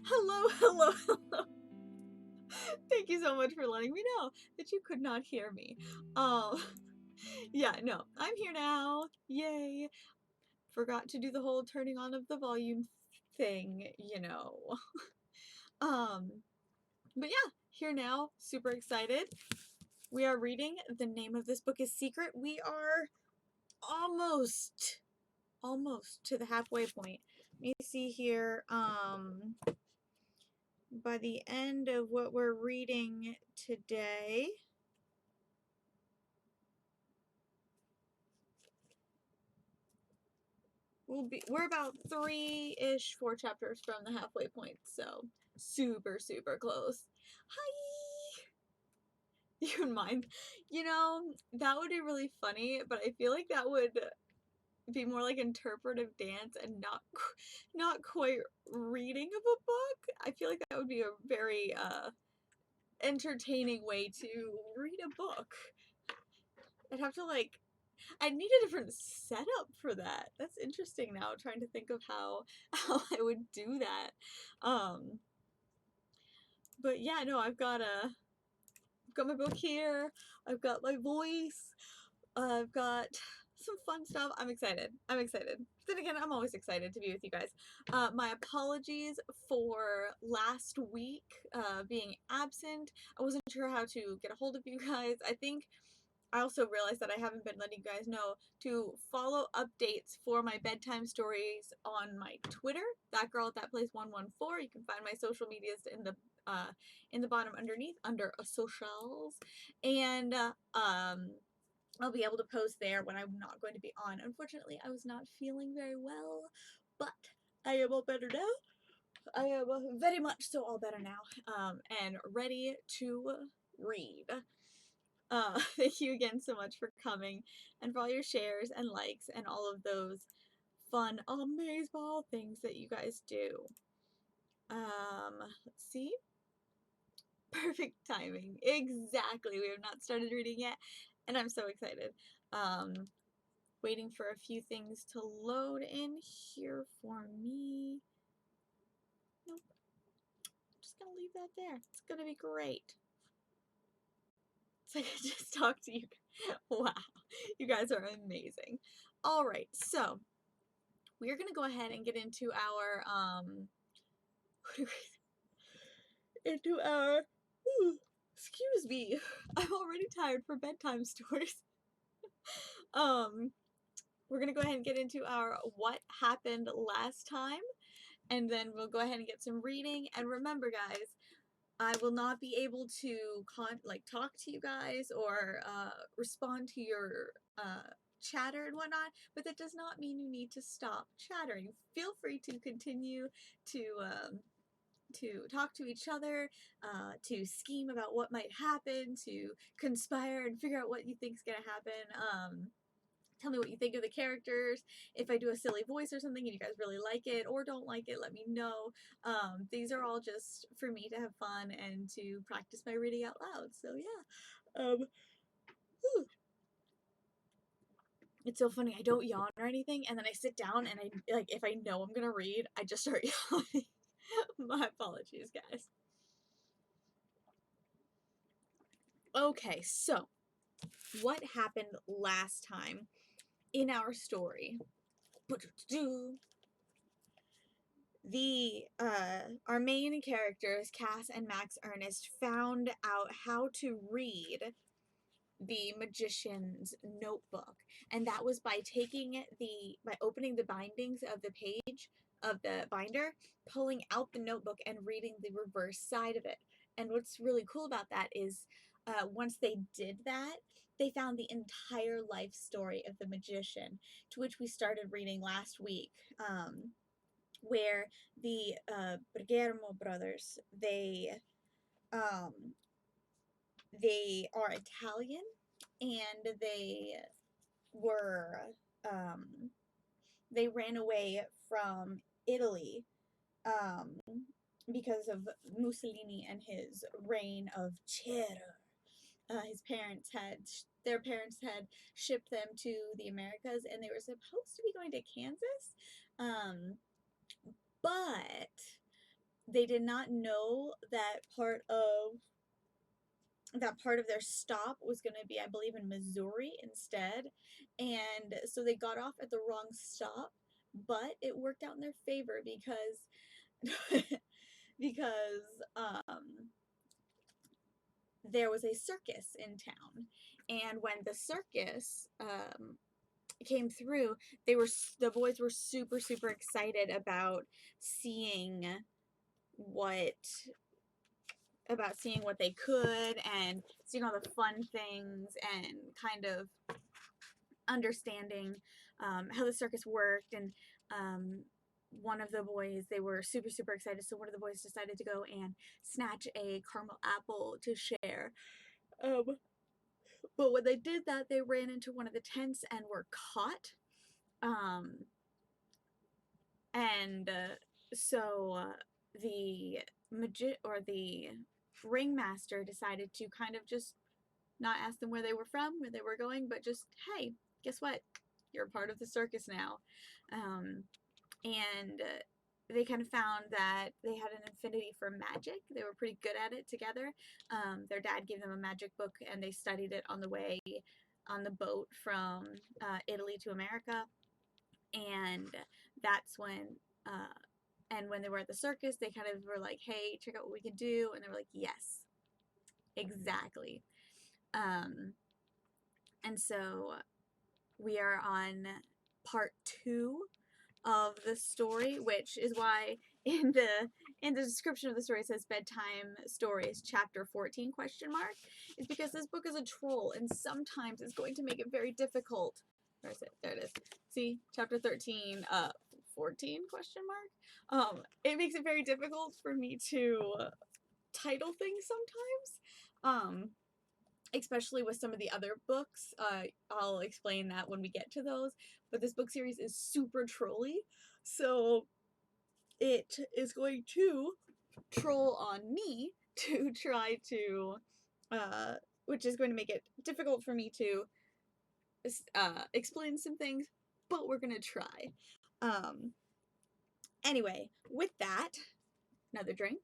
Hello, hello, hello. Thank you so much for letting me know that you could not hear me. Um, yeah, no, I'm here now. Yay. Forgot to do the whole turning on of the volume thing, you know. Um, but yeah, here now, super excited. We are reading. The name of this book is Secret. We are almost to the halfway point. Let me see here. By the end of what we're reading today, we're about 4 chapters from the halfway point, so super close. Hi. You wouldn't mind? You know, that would be really funny, but I feel like that would be more like interpretive dance and not quite reading of a book. I feel like that would be a very entertaining way to read a book. I'd have to I need a different setup for that. That's interesting now, trying to think of how I would do that. But yeah, no, I've got my book here. I've got my voice. I've got some fun stuff. I'm excited. Then again, I'm always excited to be with you guys. My apologies for last week being absent. I wasn't sure how to get a hold of you guys. I also realized that I haven't been letting you guys know to follow updates for my bedtime stories on my Twitter, that girl at that place 114. You can find my social medias in the bottom underneath under socials, and I'll be able to post there when I'm not going to be on. Unfortunately, I was not feeling very well, but I am all better now. I am very much so all better now, and ready to read. Thank you again so much for coming and for all your shares and likes and all of those fun amazeball things that you guys do. Let's see. Perfect timing. Exactly. We have not started reading yet, and I'm so excited. Waiting for a few things to load in here for me. Nope. I'm just gonna leave that there. It's gonna be great. It's like I just talked to you. Wow, you guys are amazing. All right, so we're gonna go ahead and get into our excuse me, I'm already tired for bedtime stories. We're gonna go ahead and get into our what happened last time, and then we'll go ahead and get some reading. And remember, guys, I will not be able to talk to you guys or respond to your chatter and whatnot, but that does not mean you need to stop chattering. Feel free to continue to talk to each other, to scheme about what might happen, to conspire and figure out what you think is going to happen. Tell me what you think of the characters. If I do a silly voice or something and you guys really like it or don't like it, let me know. These are all just for me to have fun and to practice my reading out loud. So yeah. It's so funny. I don't yawn or anything, and then I sit down and if I know I'm gonna read, I just start yawning. My apologies, guys. Okay, so what happened last time in our story? Our main characters, Cass and Max-Ernest, found out how to read the magician's notebook, and that was by opening the bindings of the page of the binder, pulling out the notebook and reading the reverse side of it. And what's really cool about that is once they did that, they found the entire life story of the magician, to which we started reading last week, where the Bergamo Brothers, they are Italian, and were they ran away from Italy because of Mussolini and his reign of terror. Their parents had shipped them to the Americas, and they were supposed to be going to Kansas, but they did not know that part of their stop was going to be, I believe, in Missouri instead. And so they got off at the wrong stop, but it worked out in their favor because because there was a circus in town. And when the circus came through, the boys were super super excited seeing what seeing what they could and seeing all the fun things and kind of understanding how the circus worked. And one of the boys, they were super super excited, so one of the boys decided to go and snatch a caramel apple to share. But when they did that, they ran into one of the tents and were caught. And so the the ringmaster decided to kind of just not ask them where they were from, where they were going, but just, hey, guess what? You're a part of the circus now. And they kind of found that they had an affinity for magic. They were pretty good at it together. Their dad gave them a magic book, and they studied it on the way on the boat from Italy to America. And that's when when they were at the circus, they kind of were like, hey, check out what we can do. And they were like, yes, exactly. And so we are on part 2 of the story, which is why in the description of the story it says bedtime stories chapter 14 question mark. It's because this book is a troll, and sometimes it's going to make it very difficult. Where is it? There it is. See, chapter 13 14 question mark. It makes it very difficult for me to title things sometimes. Especially with some of the other books. I'll explain that when we get to those. But this book series is super trolly, so it is going to troll on me to try to, which is going to make it difficult for me to explain some things, but we're going to try. Anyway, with that, another drink.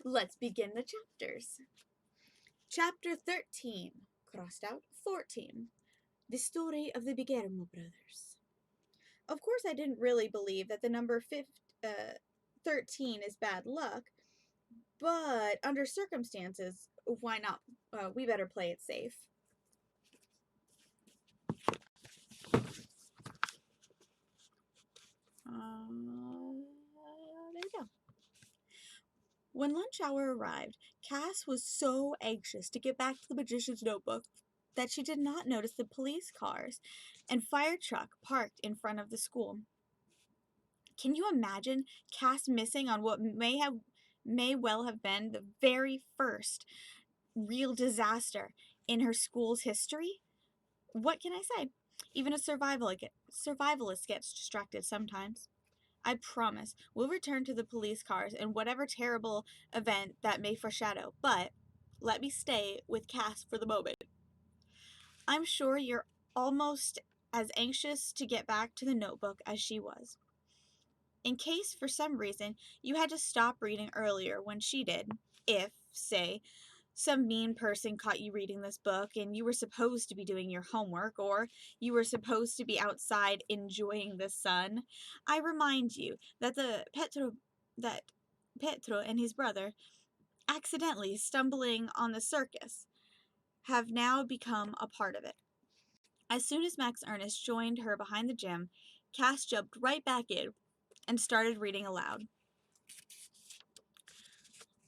Let's begin the chapters. Chapter 13, crossed out 14. The story of the Bergamo Brothers. Of course, I didn't really believe that the number 13 is bad luck, but under circumstances, why not? We better play it safe. There we go. When lunch hour arrived, Cass was so anxious to get back to the magician's notebook that she did not notice the police cars and fire truck parked in front of the school. Can you imagine Cass missing on what may well have been the very first real disaster in her school's history? What can I say? Even a survivalist gets distracted sometimes. I promise we'll return to the police cars and whatever terrible event that may foreshadow, but let me stay with Cass for the moment. I'm sure you're almost as anxious to get back to the notebook as she was. In case, for some reason, you had to stop reading earlier when she did, if, say, some mean person caught you reading this book and you were supposed to be doing your homework, or you were supposed to be outside enjoying the sun, I remind you that Petro and his brother, accidentally stumbling on the circus, have now become a part of it. As soon as Max-Ernest joined her behind the gym, Cass jumped right back in and started reading aloud.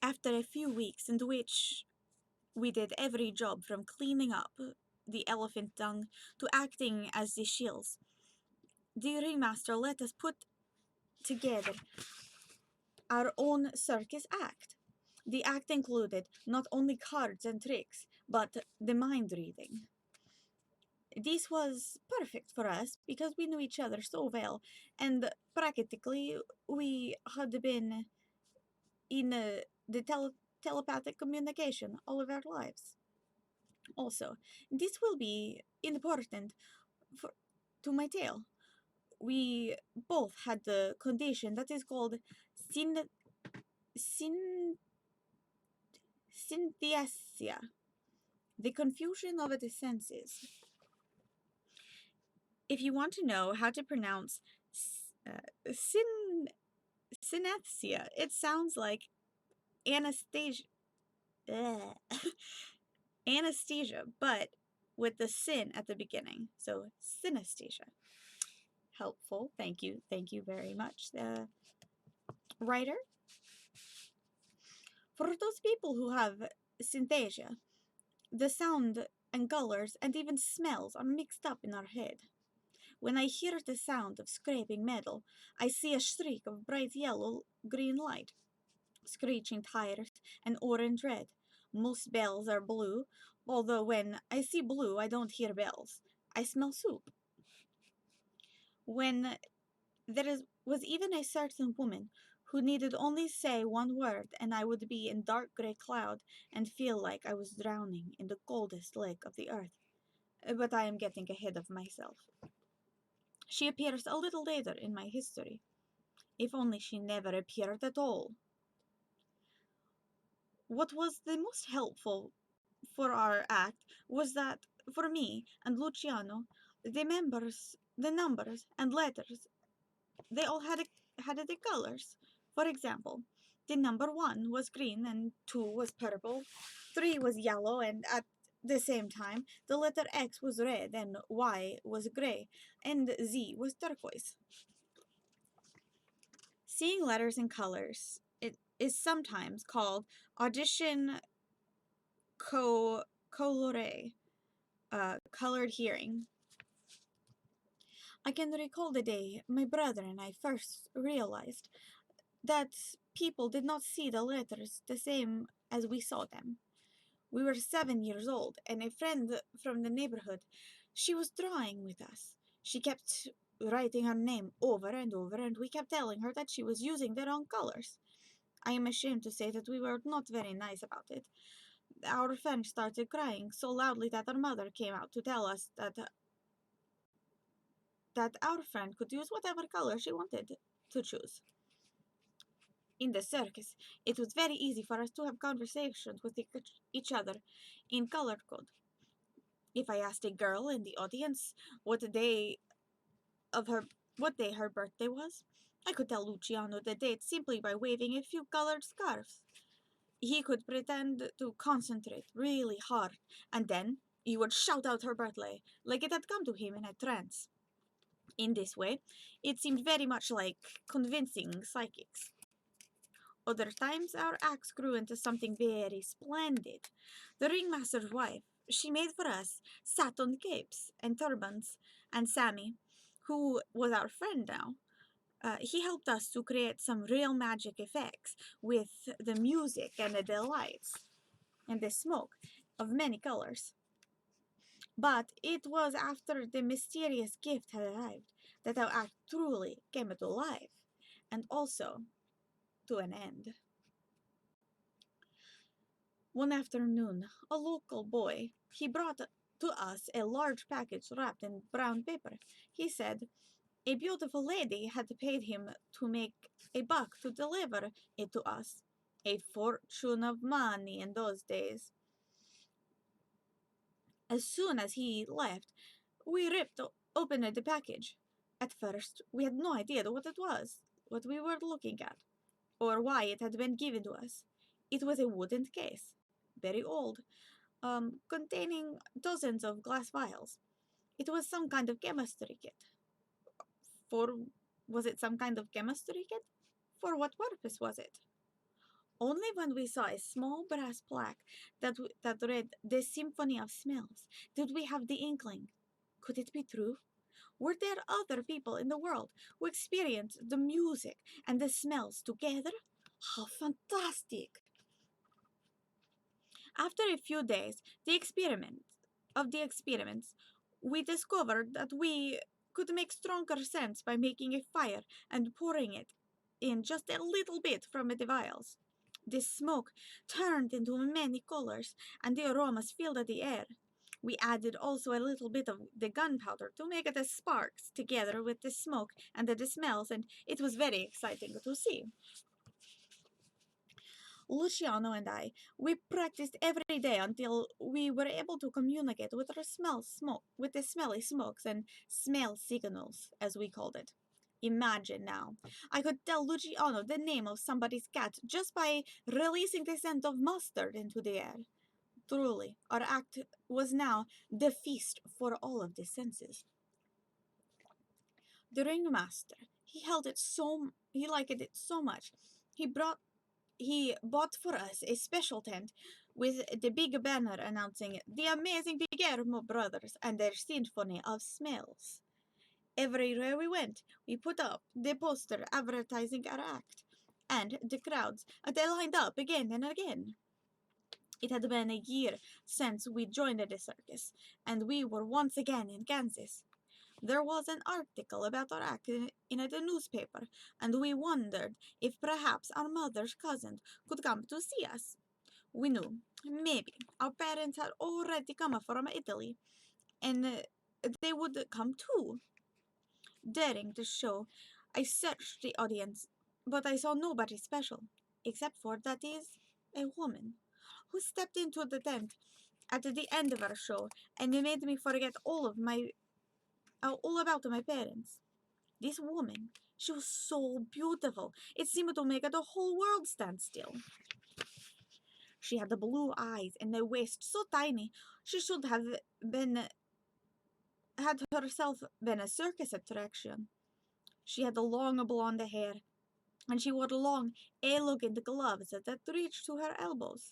After a few weeks in which we did every job from cleaning up the elephant dung to acting as the shields, the ringmaster let us put together our own circus act. The act included not only cards and tricks, but the mind reading. This was perfect for us because we knew each other so well, and practically we had been in the telepathic communication all of our lives. Also, this will be important to my tale. we both had the condition that is called syn syn synesthesia, the confusion of the senses. If you want to know how to pronounce synesthesia, it sounds like anesthesia, anesthesia, but with the sin at the beginning. So synesthesia. Helpful. Thank you. Thank you very much, writer. For those people who have synesthesia, the sound and colors and even smells are mixed up in our head. When I hear the sound of scraping metal, I see a streak of bright yellow-green light, screeching tires, and orange-red. Most bells are blue, although when I see blue, I don't hear bells. I smell soup. When was even a certain woman who needed only say one word and I would be in dark gray cloud and feel like I was drowning in the coldest lake of the earth. But I am getting ahead of myself. She appears a little later in my history. If only she never appeared at all. What was the most helpful for our act was that, for me and Luciano, the numbers and letters, they all had the colors. For example, the number 1 was green and 2 was purple, 3 was yellow, and at the same time, the letter X was red and Y was gray, and Z was turquoise. Seeing letters in colors, it is sometimes called audition colore, colored hearing. I can recall the day my brother and I first realized that people did not see the letters the same as we saw them. We were 7 years old, and a friend from the neighborhood, she was drawing with us. She kept writing her name over and over, and we kept telling her that she was using the wrong colors. I am ashamed to say that we were not very nice about it. Our friend started crying so loudly that our mother came out to tell us that our friend could use whatever color she wanted to choose. In the circus, it was very easy for us to have conversations with each other in color code. If I asked a girl in the audience of her what day her birthday was, I could tell Luciano the date simply by waving a few colored scarves. He could pretend to concentrate really hard, and then he would shout out her birthday like it had come to him in a trance. In this way, it seemed very much like convincing psychics. Other times, our acts grew into something very splendid. The ringmaster's wife, she made for us satin capes and turbans, and Sammy, who was our friend now, he helped us to create some real magic effects with the music and the lights and the smoke of many colors. But it was after the mysterious gift had arrived that our act truly came to life, and also to an end. One afternoon, a local boy, he brought to us a large package wrapped in brown paper. He said a beautiful lady had paid him to make a buck to deliver it to us. A fortune of money in those days. As soon as he left, we ripped open the package. At first, we had no idea what it was, what we were looking at, or why it had been given to us. It was a wooden case, very old, containing dozens of glass vials. It was some kind of chemistry kit. For Was it some kind of chemistry kit? For what purpose was it? Only when we saw a small brass plaque that read "The Symphony of Smells" did we have the inkling. Could it be true? Were there other people in the world who experienced the music and the smells together? How fantastic! After a few days the experiments, we discovered that we could make stronger scents by making a fire and pouring it in just a little bit from the vials. This smoke turned into many colors, and the aromas filled the air. We added also a little bit of the gunpowder to make the sparks together with the smoke and the smells, and it was very exciting to see. Luciano and I, we practiced every day until we were able to communicate with the smelly smokes and smell signals, as we called it. Imagine now, I could tell Luciano the name of somebody's cat just by releasing the scent of mustard into the air. Truly, our act was now the feast for all of the senses. The ringmaster, he liked it so much. He bought for us a special tent with the big banner announcing the amazing Bergamo Brothers and their symphony of smells. Everywhere we went, we put up the poster advertising our act, and the crowds, they lined up again and again. It had been a year since we joined the circus, and we were once again in Kansas. There was an article about our act in the newspaper, and we wondered if perhaps our mother's cousin could come to see us. We knew, maybe, our parents had already come from Italy, and they would come too. During the show, I searched the audience, but I saw nobody special, except for, that is, a woman, who stepped into the tent at the end of our show and made me forget all about my parents. This woman, she was so beautiful, it seemed to make the whole world stand still. She had the blue eyes and a waist so tiny she should have been had herself been a circus attraction. She had the long blonde hair, and she wore long, elegant gloves that reached to her elbows.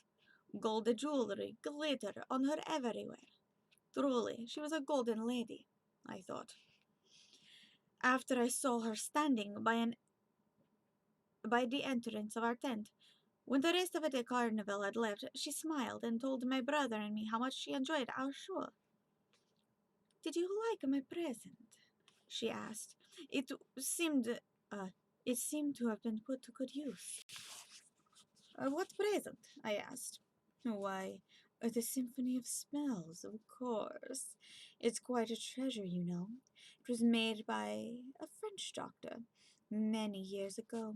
Gold jewelry glittered on her everywhere. Truly, she was a golden lady, I thought. After I saw her standing by the entrance of our tent, when the rest of the carnival had left, she smiled and told my brother and me how much she enjoyed our show. "Did you like my present?" she asked. Seemed, it seemed to have been put to good use. "What present?" I asked. "Why, the Symphony of Smells, of course. It's quite a treasure, you know. It was made by a French doctor many years ago,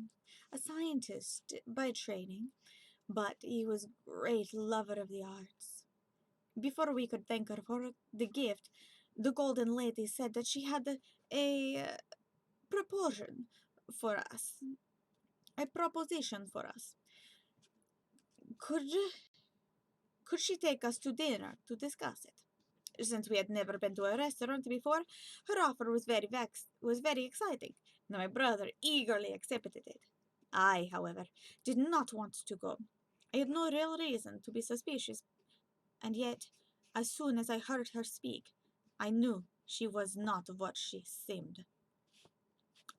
a scientist by training, but he was a great lover of the arts. Before we could thank her for the gift, the Golden Lady said that she had a proportion for us, a proposition for us. Could Could she take us to dinner to discuss it? Since we had never been to a restaurant before, her offer was very exciting, and my brother eagerly accepted it. I, however, did not want to go. I had no real reason to be suspicious, and yet, as soon as I heard her speak, I knew she was not what she seemed.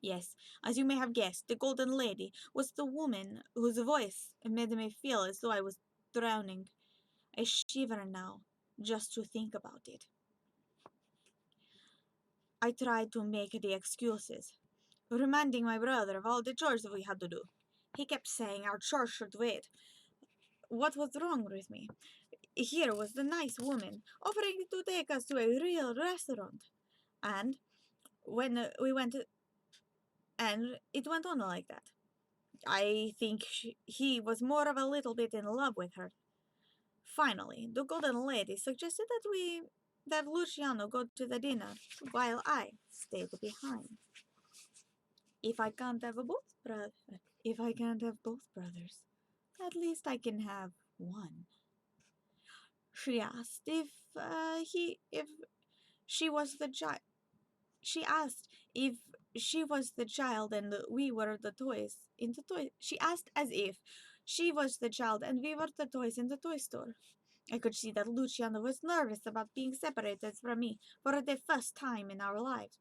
Yes, as you may have guessed, the Golden Lady was the woman whose voice made me feel as though I was drowning. I shiver now, just to think about it. I tried to make the excuses, reminding my brother of all the chores we had to do. He kept saying our chores should wait. What was wrong with me? Here was the nice woman offering to take us to a real restaurant. And when we went, and it went on like that. I think he was more of a little bit in love with her. Finally, the Golden Lady suggested that Luciano go to the dinner while I stayed behind. If I can't have if I can't have both brothers, at least I can have one. She asked if she was the child. She asked if she was the child and we were the toys in the toy. She asked as if she was the child and we were the toys in the toy store. I could see that Luciano was nervous about being separated from me for the first time in our lives.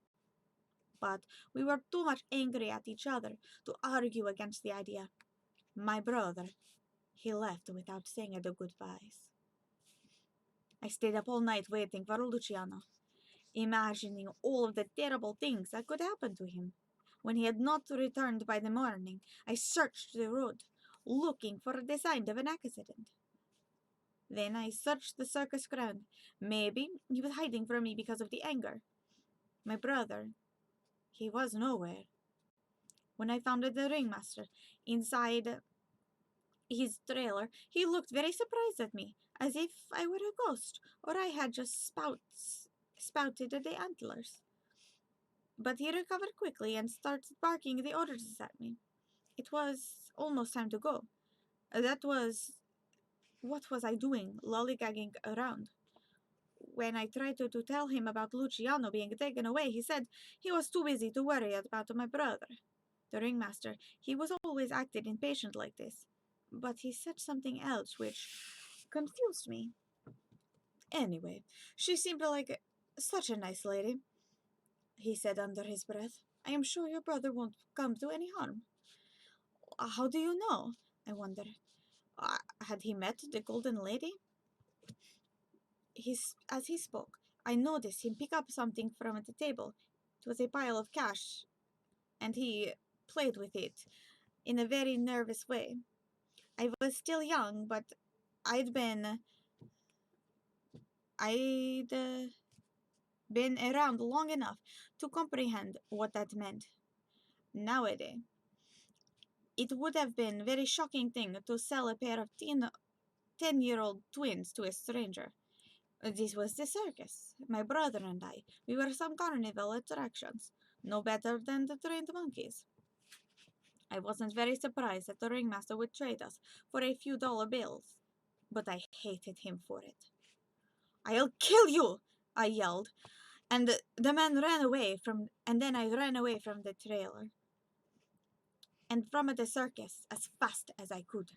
But we were too much angry at each other to argue against the idea. My brother, he left without saying the goodbyes. I stayed up all night waiting for Luciano, imagining all of the terrible things that could happen to him. When he had not returned by the morning, I searched the road, looking for the sign of an accident. Then I searched the circus ground. Maybe he was hiding from me because of the anger. My brother, he was nowhere. When I found the ringmaster inside his trailer, he looked very surprised at me, as if I were a ghost, or I had just spouted the antlers. But he recovered quickly and started barking the orders at me. It was almost time to go. That was what was I doing, lollygagging around? When I tried to tell him about Luciano being taken away, he said he was too busy to worry about my brother. The ringmaster, he was always acted impatient like this. But he said something else which confused me. Anyway, she seemed like such a nice lady, he said under his breath. I am sure your brother won't come to any harm. How do you know? I wondered. Had he met the golden lady? As he spoke, I noticed him pick up something from the table. It was a pile of cash, and he played with it in a very nervous way. I was still young, but I'd been I'd been around long enough to comprehend what that meant. Nowadays, it would have been a very shocking thing to sell a pair of 10-year-old twins to a stranger. This was the circus. My brother and I, we were some carnival attractions, no better than the trained monkeys. I wasn't very surprised that the ringmaster would trade us for a few dollar bills, but I hated him for it. I'll kill you! I yelled, and the man ran away and then I ran away from the trailer and from the circus as fast as I could.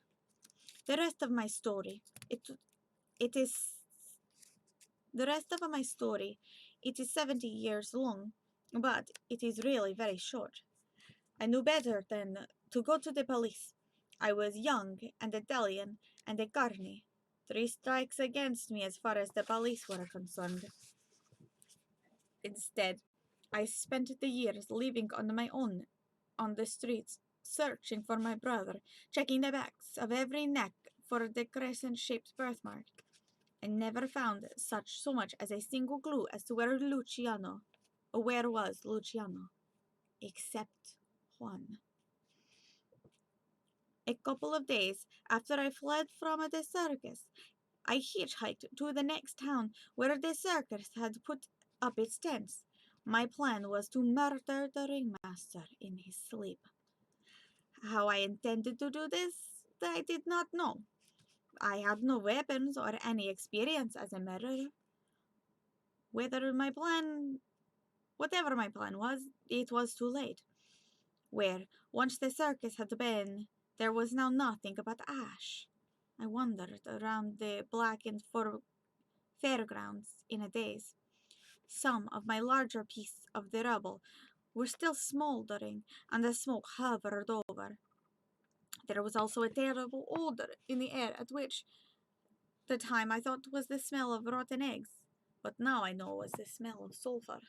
The rest of my story, it is the rest of my story, it is 70 years long, but it is really very short. I knew better than to go to the police. I was young and Italian and a carny. 3 strikes against me as far as the police were concerned. Instead, I spent the years living on my own on the streets, searching for my brother, checking the backs of every neck for the crescent-shaped birthmark. I never found so much as a single clue as to where was Luciano, except one. A couple of days after I fled from the circus, I hitchhiked to the next town where the circus had put up its tents. My plan was to murder the ringmaster in his sleep. How I intended to do this, I did not know. I had no weapons or any experience as a murderer. Whatever my plan was, it was too late. Where, once the circus had been, there was now nothing but ash. I wandered around the blackened fairgrounds in a daze. Some of my larger pieces of the rubble were still smoldering, and the smoke hovered over. There was also a terrible odor in the air at which the time I thought was the smell of rotten eggs, but now I know it was the smell of sulfur.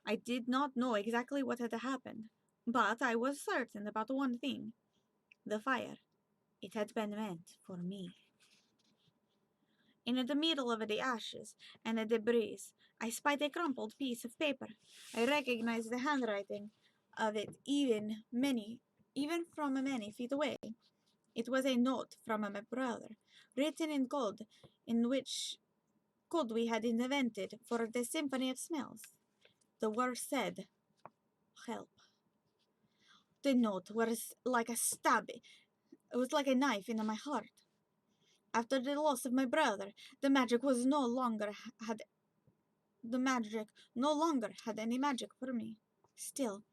I did not know exactly what had happened, but I was certain about one thing. The fire. It had been meant for me. In the middle of the ashes and the debris, I spied a crumpled piece of paper. I recognized the handwriting of it even from many feet away. It was a note from my brother, written in code, in which code we had invented for the symphony of smells. The words said, "Help." The note was like a stab. It was like a knife into my heart. After the loss of my brother, the magic no longer had any magic for me. Still,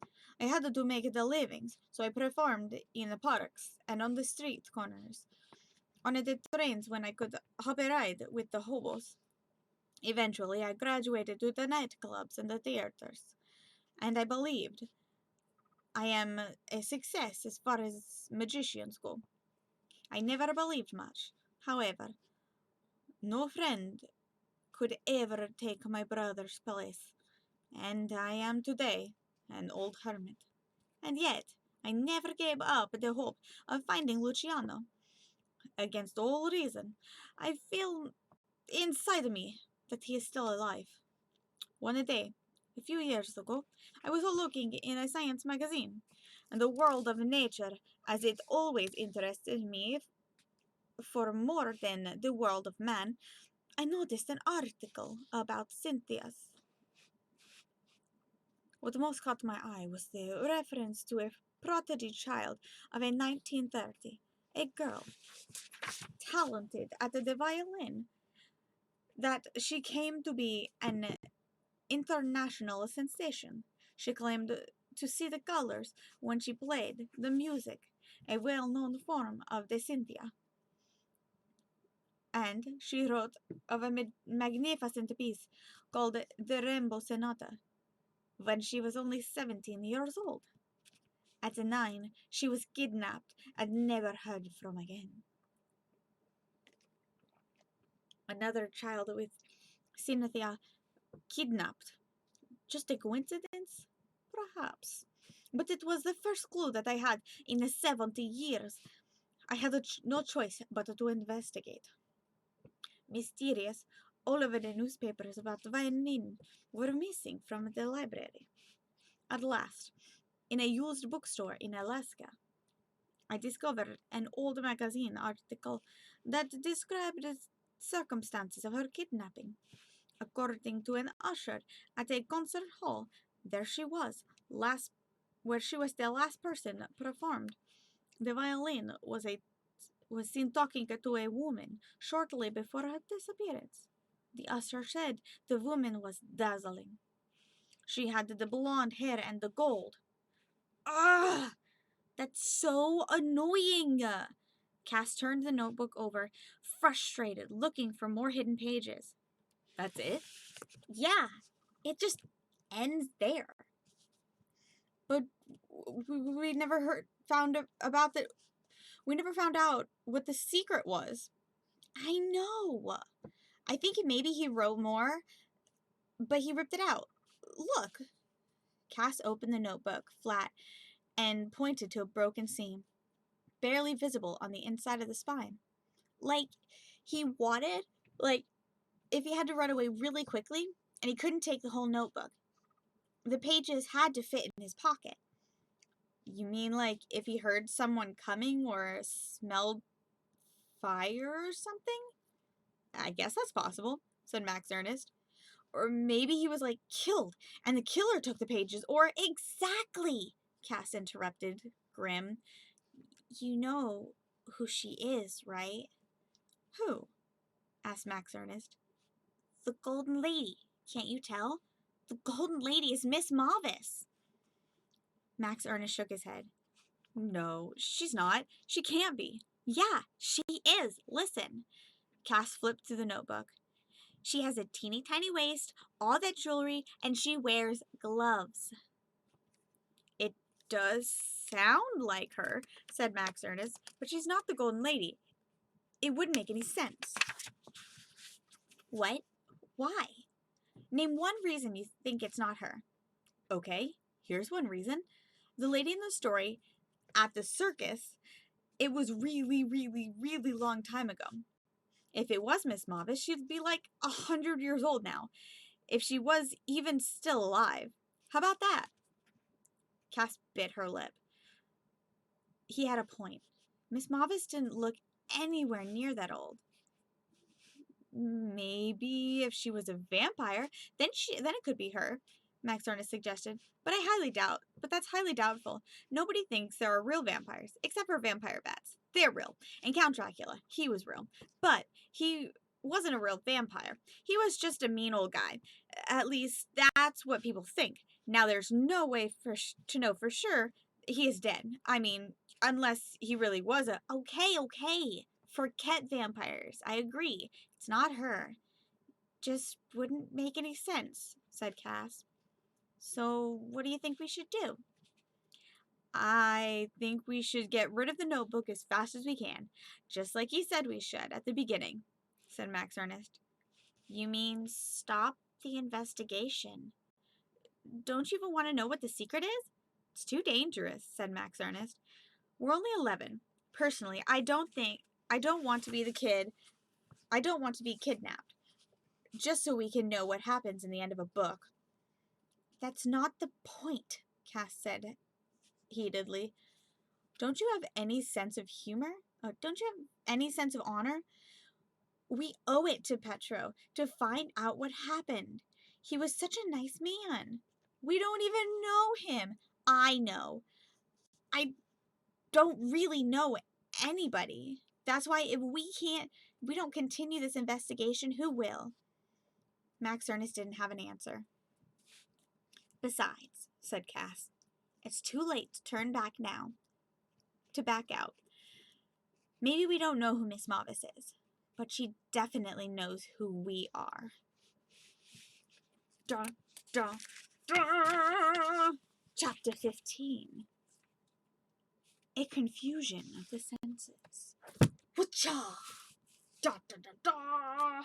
I had to make the livings, so I performed in the parks and on the street corners, on the trains when I could hop a ride with the hobos. Eventually, I graduated to the nightclubs and the theaters, and I believed I am a success as far as magicians go. I never believed much. However, no friend could ever take my brother's place, and I am today an old hermit. And yet, I never gave up the hope of finding Luciano. Against all reason, I feel inside me that he is still alive. One day, a few years ago, I was looking in a science magazine, and the world of nature, as it always interested me for more than the world of man, I noticed an article about Cynthia's. What most caught my eye was the reference to a prodigy child of a 1930, a girl, talented at the violin, that she came to be an international sensation. She claimed to see the colors when she played the music, a well-known form of the Cynthia. And she wrote of a magnificent piece called The Rainbow Sonata when she was only 17 years old. At 9, she was kidnapped and never heard from again. Another child with Synesthesia kidnapped. Just a coincidence? Perhaps. But it was the first clue that I had in 70 years. I had no choice but to investigate. Mysterious, all over the newspapers about violin were missing from the library. At last, in a used bookstore in Alaska, I discovered an old magazine article that described the circumstances of her kidnapping. According to an usher at a concert hall, there she was, where she was the last person performed. The violin was seen talking to a woman shortly before her disappearance. The usher said the woman was dazzling. She had the blonde hair and the gold. Ugh! That's so annoying! Cass turned the notebook over, frustrated, looking for more hidden pages. That's it? Yeah, it just ends there. But we never about the. We never found out what the secret was. I know. I think maybe he wrote more, but he ripped it out. Look. Cass opened the notebook flat and pointed to a broken seam, barely visible on the inside of the spine. Like he wanted, like if he had to run away really quickly and he couldn't take the whole notebook. The pages had to fit in his pocket. You mean like if he heard someone coming or smelled fire or something? I guess that's possible, said Max-Ernest. Or maybe he was like killed and the killer took the pages, or exactly, Cass interrupted, grim. You know who she is, right? Who? Asked Max-Ernest. The Golden Lady. Can't you tell? The Golden Lady is Miss Mavis. Max-Ernest shook his head. No, she's not. She can't be. Yeah, she is. Listen. Cass flipped through the notebook. She has a teeny tiny waist, all that jewelry, and she wears gloves. It does sound like her, said Max-Ernest, but she's not the Golden Lady. It wouldn't make any sense. What? Why? Name one reason you think it's not her. Okay, here's one reason. The lady in the story, at the circus, it was really, really, really long time ago. If it was Miss Mavis, she'd be like 100 years old now, if she was even still alive. How about that? Cass bit her lip. He had a point. Miss Mavis didn't look anywhere near that old. Maybe if she was a vampire, then it could be her, Max-Ernest suggested. But that's highly doubtful. Nobody thinks there are real vampires, except for vampire bats. They're real. And Count Dracula, he was real. But he wasn't a real vampire. He was just a mean old guy. At least that's what people think. Now there's no way to know for sure he is dead. I mean, unless he really was a... Okay. Forget vampires. I agree. It's not her. Just wouldn't make any sense, said Cass. So, what do you think we should do? I think we should get rid of the notebook as fast as we can, just like you said we should at the beginning, said Max-Ernest. You mean stop the investigation? Don't you even want to know what the secret is? It's too dangerous, said Max-Ernest. We're only 11. Personally, I don't think I don't want to be the kid. I don't want to be kidnapped. Just so we can know what happens in the end of a book. That's not the point, Cass said heatedly. Don't you have any sense of humor? Don't you have any sense of honor? We owe it to Petro to find out what happened. He was such a nice man. We don't even know him. I know. I don't really know anybody. That's why if we don't continue this investigation, who will? Max-Ernest didn't have an answer. Besides, said Cass, it's too late to turn back now. To back out. Maybe we don't know who Miss Mavis is, but she definitely knows who we are. Dun, dun, dun. Chapter 15. A confusion of the senses. Whatcha? Da, da, da, da.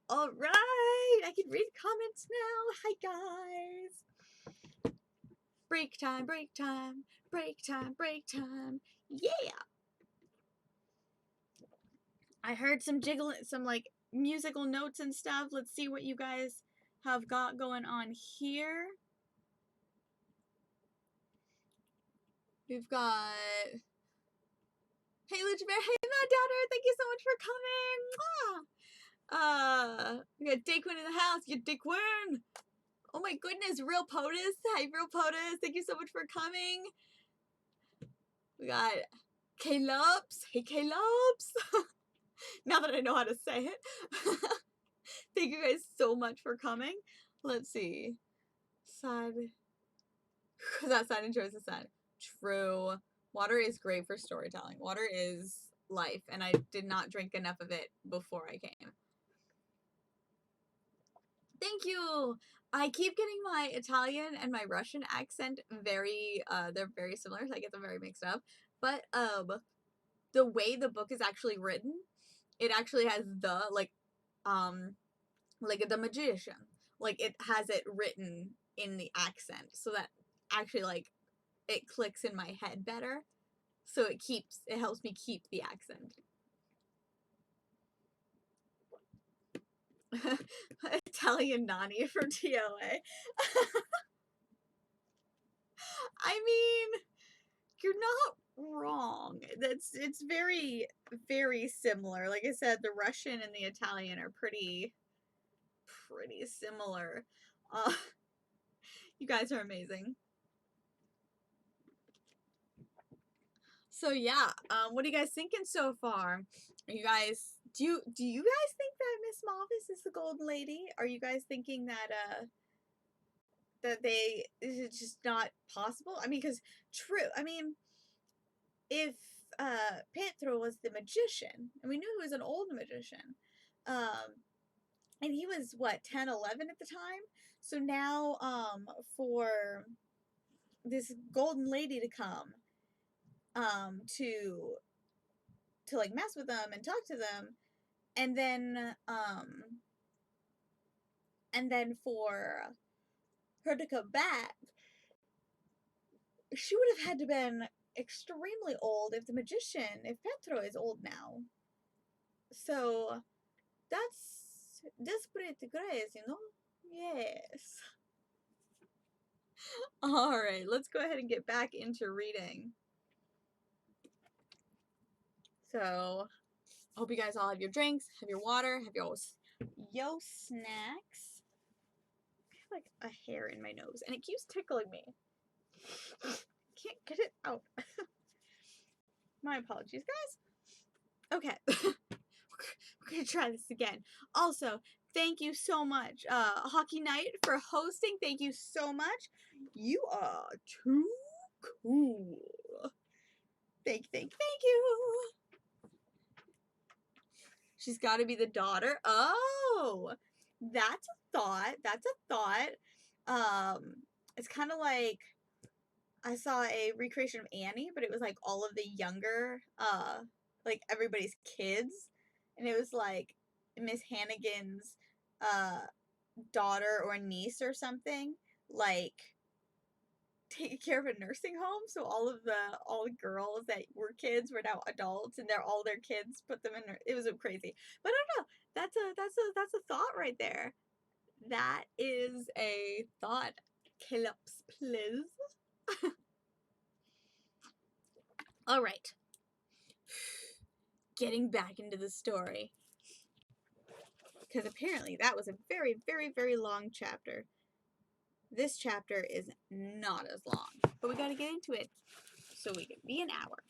All right, I can read comments now. Hi, guys. Break time, break time, break time, break time. Yeah. I heard some like musical notes and stuff. Let's see what you guys have got going on here. We've got, hey Lucha Bear, hey Mad Downer, thank you so much for coming. We got Daquin in the house. You Daquin. Oh my goodness, Real POTUS. Hi Real POTUS, thank you so much for coming. We got K-Lubs. Hey K-Lubs. Now that I know how to say it. Thank you guys so much for coming. Let's see. Sad. That side enjoys the sun. True. Water is great for storytelling. Water is life, and I did not drink enough of it before I came. Thank you. I keep getting my Italian and my Russian accent very, they're very similar, so I get them very mixed up. But, the way the book is actually written, it actually has the, like the magician. Like, it has it written in the accent, so that actually, like, it clicks in my head better. So it helps me keep the accent. Italian Nani from TOA. I mean, you're not wrong. It's very, very similar. Like I said, the Russian and the Italian are pretty similar. You guys are amazing. So yeah, what are you guys thinking so far? Are you guys do you guys think that Miss Mavis is the Golden Lady? Are you guys thinking that it's just not possible? I mean, because if Pietro was the magician, and we knew he was an old magician, and he was what 10, 11 at the time. So now for this Golden Lady to come to like mess with them and talk to them, and then for her to come back, she would have had to been extremely old if if Petro is old now. So that's pretty crazy, no? Yes. Alright, let's go ahead and get back into reading. So, hope you guys all have your drinks, have your water, have your snacks. I have like a hair in my nose and it keeps tickling me. Can't get it out. My apologies, guys. Okay. We're gonna try this again. Also, thank you so much, Hockey Night, for hosting. Thank you so much. You are too cool. Thank you. She's got to be the daughter. Oh, that's a thought. It's kind of like I saw a recreation of Annie, but it was like all of the younger, like everybody's kids, and it was like Miss Hannigan's daughter or niece or something, like taking care of a nursing home, so all the girls that were kids were now adults, and all their kids put them in. It was crazy, but I don't know. That's a thought right there. That is a thought. Clips, please. All right. Getting back into the story, because apparently that was a very, very, very long chapter. This chapter is not as long, but we got to get into it so we can be an hour.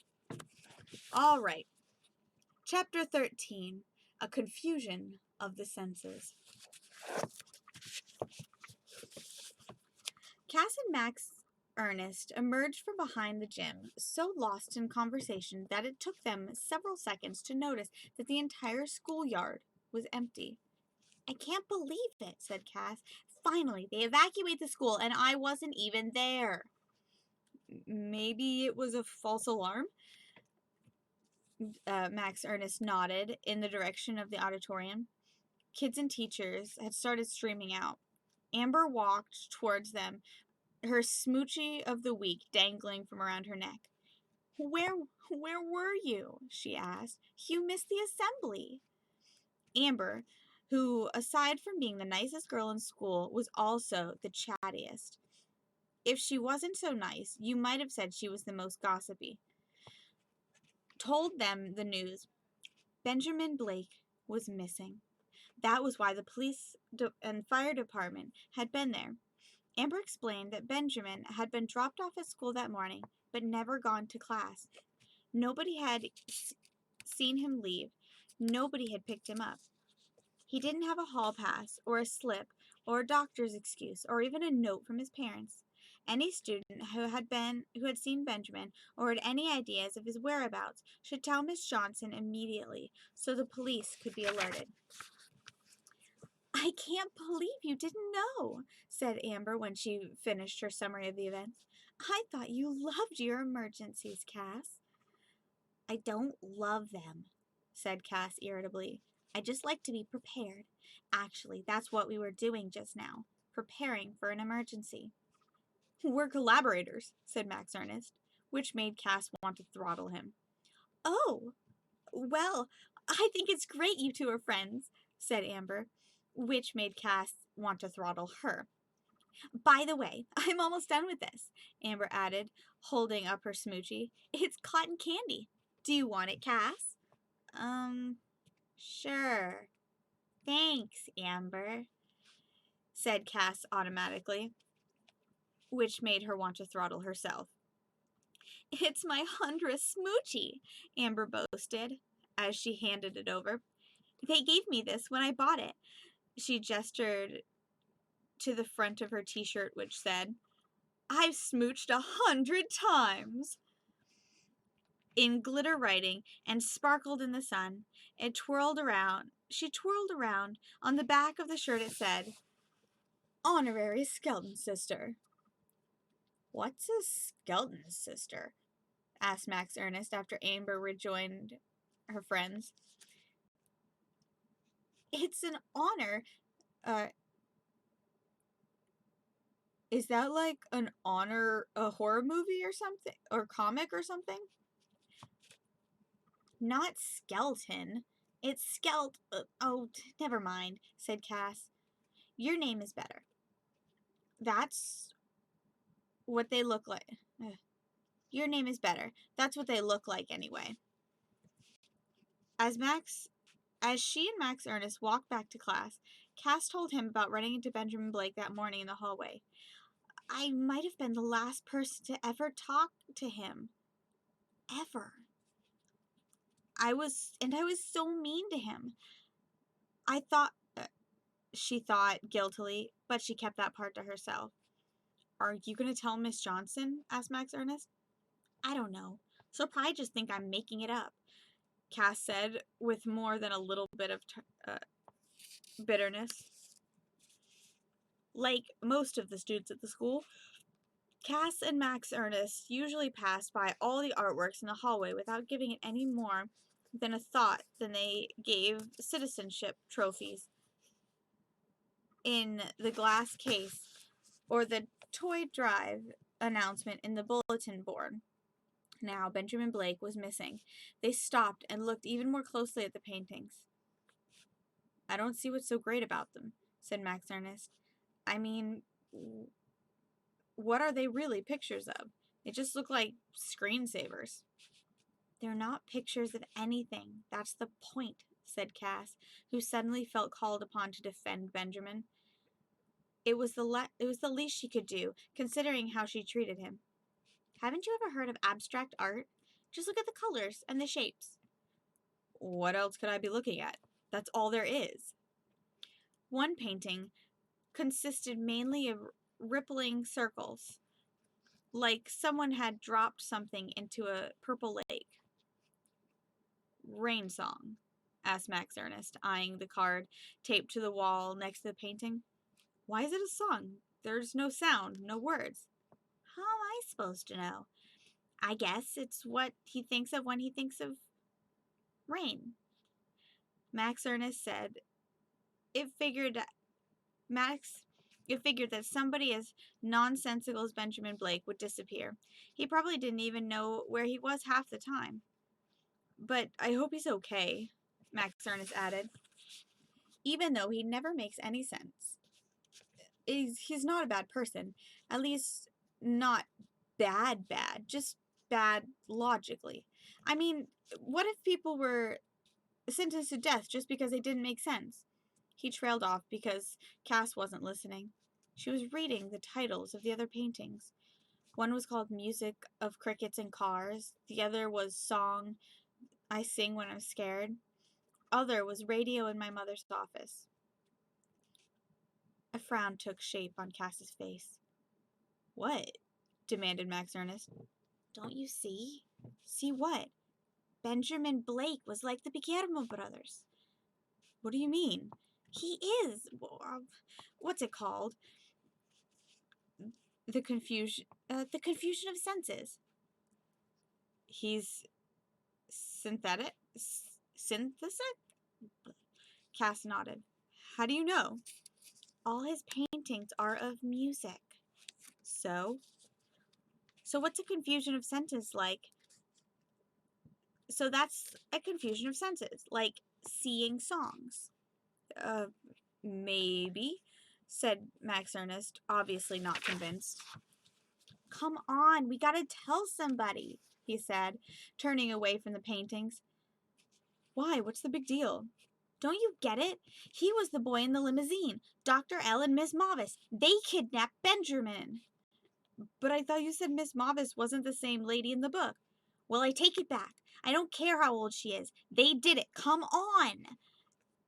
All right. Chapter 13, A Confusion of the Senses. Cass and Max-Ernest emerged from behind the gym, so lost in conversation that it took them several seconds to notice that the entire schoolyard was empty. "I can't believe it," said Cass. "Finally, they evacuate the school, and I wasn't even there." "Maybe it was a false alarm?" Max-Ernest nodded in the direction of the auditorium. Kids and teachers had started streaming out. Amber walked towards them, her smoochie of the week dangling from around her neck. Where were you?" she asked. "You missed the assembly." Amber, who, aside from being the nicest girl in school, was also the chattiest. If she wasn't so nice, you might have said she was the most gossipy. Told them the news. Benjamin Blake was missing. That was why the police and fire department had been there. Amber explained that Benjamin had been dropped off at school that morning, but never gone to class. Nobody had seen him leave. Nobody had picked him up. He didn't have a hall pass, or a slip, or a doctor's excuse, or even a note from his parents. Any student who had seen Benjamin, or had any ideas of his whereabouts, should tell Miss Johnson immediately, so the police could be alerted. "I can't believe you didn't know," said Amber when she finished her summary of the events. "I thought you loved your emergencies, Cass." "I don't love them," said Cass irritably. "I just like to be prepared. Actually, that's what we were doing just now, preparing for an emergency." "We're collaborators," said Max-Ernest, which made Cass want to throttle him. "Oh, well, I think it's great you two are friends," said Amber, which made Cass want to throttle her. "By the way, I'm almost done with this," Amber added, holding up her smoochie. "It's cotton candy. Do you want it, Cass?" Sure. Thanks, Amber," said Cass automatically, which made her want to throttle herself. "It's my 100th smoochie," Amber boasted, as she handed it over. "They gave me this when I bought it." She gestured to the front of her t-shirt, which said, "I've smooched 100 times." In glitter writing and sparkled in the sun, she twirled around. On the back of the shirt it said, "Honorary Skeleton Sister." "What's a skeleton sister?" asked Max-Ernest after Amber rejoined her friends. "It's an honor. Is that like an honor, a horror movie or something? Or comic or something?" "Not skeleton. It's oh, never mind," said Cass. "Your name is better. That's what they look like. Your name is better. That's what they look like anyway." As she and Max-Ernest walked back to class, Cass told him about running into Benjamin Blake that morning in the hallway. "I might have been the last person to ever talk to him. Ever. I was so mean to him. I thought," she thought guiltily, but she kept that part to herself. "Are you going to tell Miss Johnson?" asked Max-Ernest. "I don't know. She'll probably just think I'm making it up," Cass said, with more than a little bit of bitterness. Like most of the students at the school, Cass and Max-Ernest usually passed by all the artworks in the hallway without giving it any more than a thought than they gave citizenship trophies in the glass case or the toy drive announcement in the bulletin board. Now Benjamin Blake was missing. They stopped and looked even more closely at the paintings. I don't see what's so great about them, said Max-Ernest. I mean, what are they really pictures of? They just look like screensavers. They're not pictures of anything. That's the point, said Cass, who suddenly felt called upon to defend Benjamin. It was the least she could do, considering how she treated him. Haven't you ever heard of abstract art? Just look at the colors and the shapes. What else could I be looking at? That's all there is. One painting consisted mainly of rippling circles, like someone had dropped something into a purple lake. Rain Song, asked Max-Ernest, eyeing the card taped to the wall next to the painting. Why is it a song? There's no sound, no words. How am I supposed to know? I guess it's what he thinks of when he thinks of rain. Max-Ernest said it figured that somebody as nonsensical as Benjamin Blake would disappear. He probably didn't even know where he was half the time. But I hope he's okay, Max-Ernest added. Even though he never makes any sense. He's not a bad person. At least not bad, just bad logically. I mean, what if people were sentenced to death just because they didn't make sense? He trailed off because Cass wasn't listening. She was reading the titles of the other paintings. One was called Music of Crickets and Cars. The other was Song I Sing When I'm Scared. Other was Radio in My Mother's Office. A frown took shape on Cass's face. What? Demanded Max-Ernest. Don't you see? See what? Benjamin Blake was like the Bergamo Brothers. What do you mean? He is. What's it called? The confusion of senses. He's synthetic? Synthesis? Cass nodded. How do you know? All his paintings are of music. So what's a confusion of senses like? So that's a confusion of senses, like seeing songs. Maybe, said Max-Ernest, obviously not convinced. Come on, we gotta tell somebody, he said, turning away from the paintings. Why? What's the big deal? Don't you get it? He was the boy in the limousine. Dr. L and Miss Mavis. They kidnapped Benjamin. But I thought you said Miss Mavis wasn't the same lady in the book. Well, I take it back. I don't care how old she is. They did it. Come on.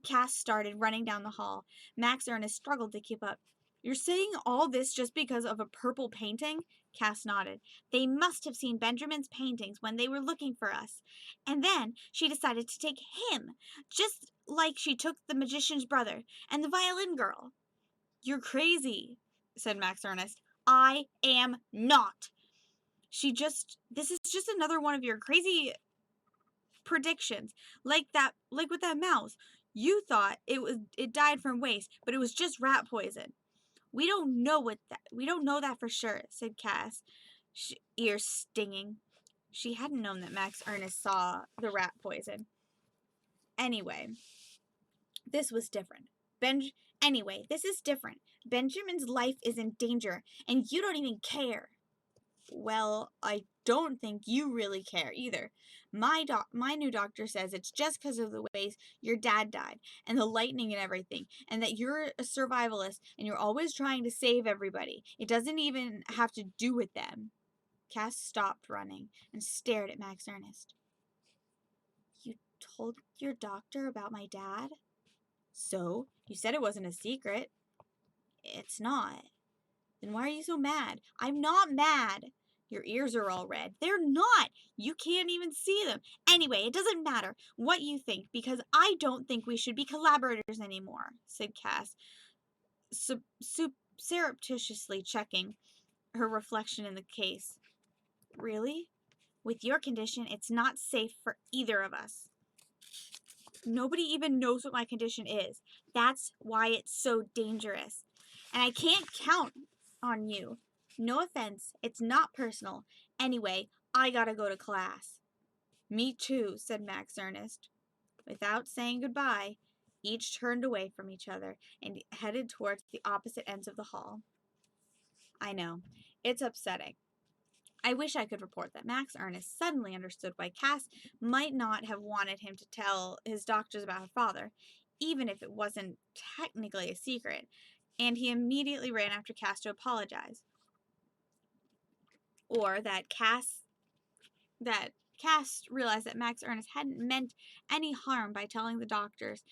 Cass started running down the hall. Max-Ernest struggled to keep up. You're saying all this just because of a purple painting? Cass nodded. They must have seen Benjamin's paintings when they were looking for us. And then she decided to take him, just like she took the magician's brother and the violin girl. You're crazy, said Max-Ernest. I am not. This is just another one of your crazy predictions. Like with that mouse. You thought it died from waste, but it was just rat poison. We don't know that for sure, said Cass, ears stinging. She hadn't known that Max-Ernest saw the rat poison. Anyway, this is different. Benjamin's life is in danger, and you don't even care. Well, I don't think you really care either. My new doctor says it's just because of the ways your dad died, and the lightning and everything, and that you're a survivalist, and you're always trying to save everybody. It doesn't even have to do with them. Cass stopped running and stared at Max-Ernest. You told your doctor about my dad? So? You said it wasn't a secret. It's not. Then why are you so mad? I'm not mad. Your ears are all red. They're not. You can't even see them. Anyway, it doesn't matter what you think, because I don't think we should be collaborators anymore, said Cass, surreptitiously checking her reflection in the case. Really? With your condition, it's not safe for either of us. Nobody even knows what my condition is. That's why it's so dangerous. And I can't count on you. No offense, it's not personal. Anyway, I gotta go to class. Me too, said Max-Ernest. Without saying goodbye, each turned away from each other and headed towards the opposite ends of the hall. I know, it's upsetting. I wish I could report that Max-Ernest suddenly understood why Cass might not have wanted him to tell his doctors about her father, even if it wasn't technically a secret, and he immediately ran after Cass to apologize. Or that Cass realized that Max-Ernest hadn't meant any harm by telling the doctors,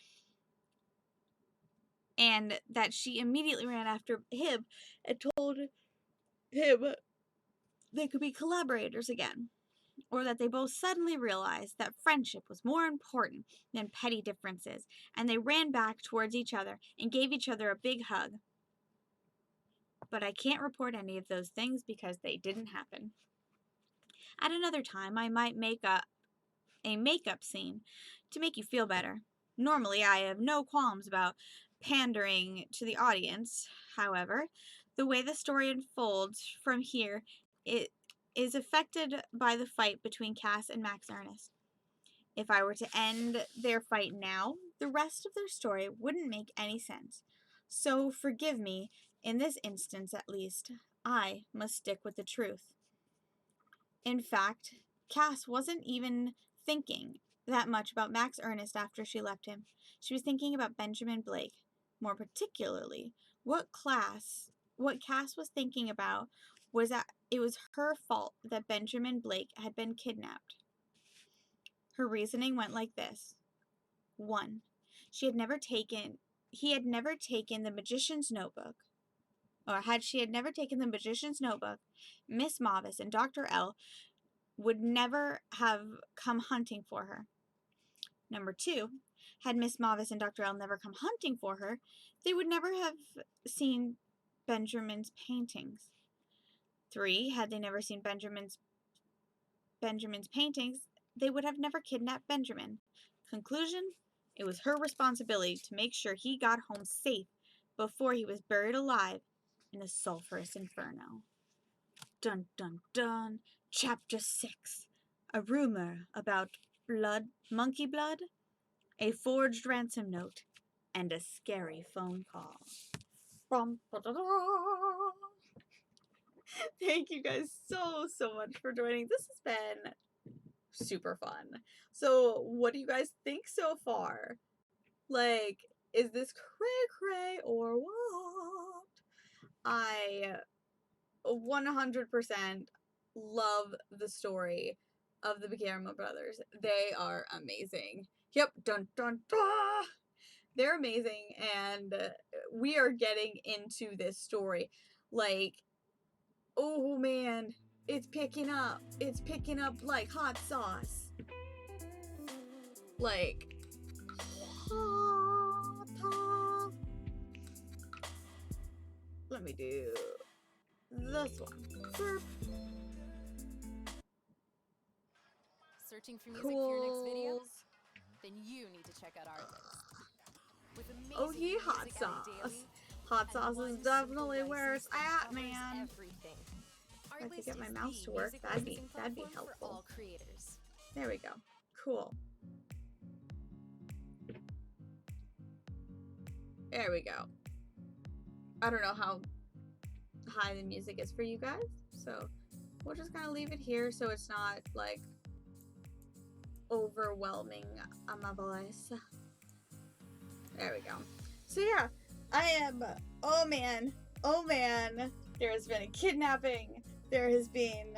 and that she immediately ran after him and told him they could be collaborators again. Or that they both suddenly realized that friendship was more important than petty differences, and they ran back towards each other and gave each other a big hug. But I can't report any of those things because they didn't happen. At another time, I might make a makeup scene to make you feel better. Normally, I have no qualms about pandering to the audience. However, the way the story unfolds from here, it is affected by the fight between Cass and Max-Ernest. If I were to end their fight now, the rest of their story wouldn't make any sense. So forgive me, in this instance at least, I must stick with the truth. In fact, Cass wasn't even thinking that much about Max-Ernest after she left him. She was thinking about Benjamin Blake. More particularly, what Cass was thinking about was that it was her fault that Benjamin Blake had been kidnapped. Her reasoning went like this. 1. He had never taken the magician's notebook. Or had she had never taken the magician's notebook, Miss Mavis and Dr. L would never have come hunting for her. Number 2, had Miss Mavis and Dr. L never come hunting for her, they would never have seen Benjamin's paintings. 3, had they never seen Benjamin's paintings, they would have never kidnapped Benjamin. Conclusion, it was her responsibility to make sure he got home safe before he was buried alive in a sulphurous inferno. Dun dun dun. Chapter 6. A rumor about monkey blood, a forged ransom note, and a scary phone call. Thank you guys so much for joining. This has been super fun. So, what do you guys think so far? Like, is this cray or what? I 100% love the story of the Bergamo Brothers. They are amazing. Yep, dun dun dun. They're amazing, and we are getting into this story. Like, oh man, it's picking up. It's picking up like hot sauce. Like, hot. Let me do this one. Burp. Searching for music for your next videos? Then you need to check out our list. With amazing Oh yeah, hot music out sauce. daily, Hot sauce is definitely where it's at, covers man. everything. If I could get my mouse to work, that'd be helpful. For all creators. There we go. Cool. There we go. I don't know how high the music is for you guys, so we're just gonna leave it here so it's not like overwhelming on my voice. There we go. So yeah, I am, oh man, there has been a kidnapping, there has been,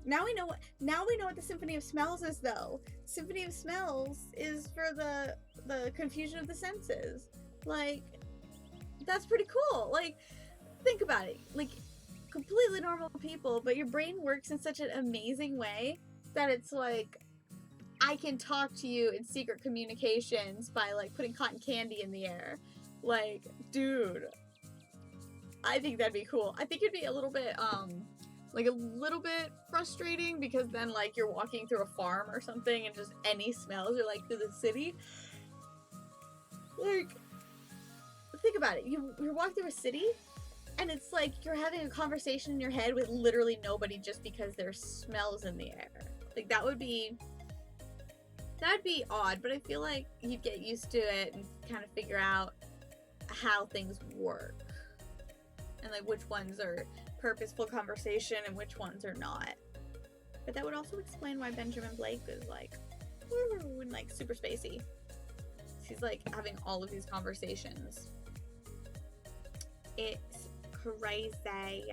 now we know what the Symphony of Smells is though. Symphony of Smells is for the confusion of the senses. Like, that's pretty cool. Like, think about it. Like, completely normal people, but your brain works in such an amazing way that it's like, I can talk to you in secret communications by, like, putting cotton candy in the air. Like, dude, I think that'd be cool. I think it'd be a little bit, frustrating because then, like, you're walking through a farm or something and just any smells are, like, through the city. Like, think about it. You're walking through a city and it's like you're having a conversation in your head with literally nobody just because there's smells in the air. Like that'd be odd, but I feel like you'd get used to it and kind of figure out how things work. And like which ones are purposeful conversation and which ones are not. But that would also explain why Benjamin Blake is like, woo, and like super spacey. He's like having all of these conversations. It's crazy.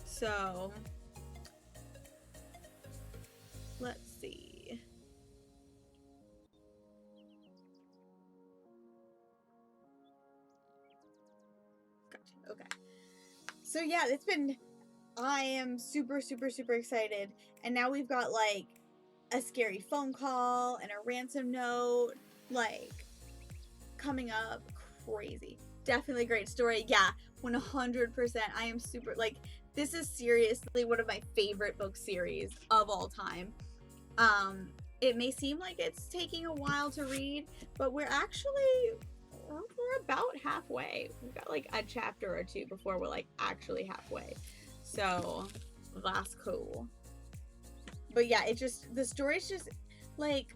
So, let's see. Gotcha. Okay. So yeah, I am super, super, super excited. And now we've got like a scary phone call and a ransom note, like, coming up. Crazy. Definitely a great story. Yeah, 100%. I am super, like, this is seriously one of my favorite book series of all time. It may seem like it's taking a while to read, but we're about halfway. We've got like a chapter or two before we're like actually halfway. So that's cool. But yeah, the story's just like,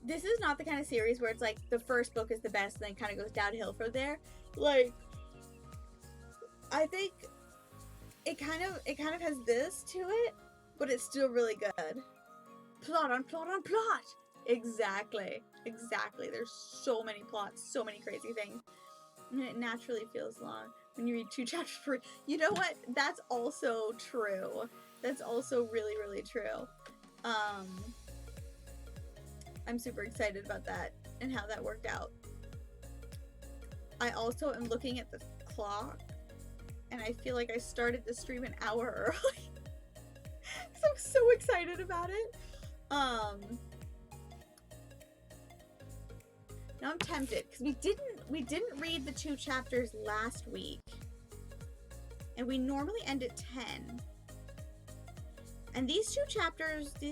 this is not the kind of series where it's like the first book is the best and then kind of goes downhill from there. Like, I think it kind of has this to it, but it's still really good. Plot on plot on plot. Exactly. There's so many plots, so many crazy things. And it naturally feels long when you read 2 chapters per. You know what? That's also true. That's also really, really true. I'm super excited about that and how that worked out. I also am looking at the clock, and I feel like I started the stream an hour early. So I'm so excited about it. Now I'm tempted because we didn't read the 2 chapters last week, and we normally end at 10. And these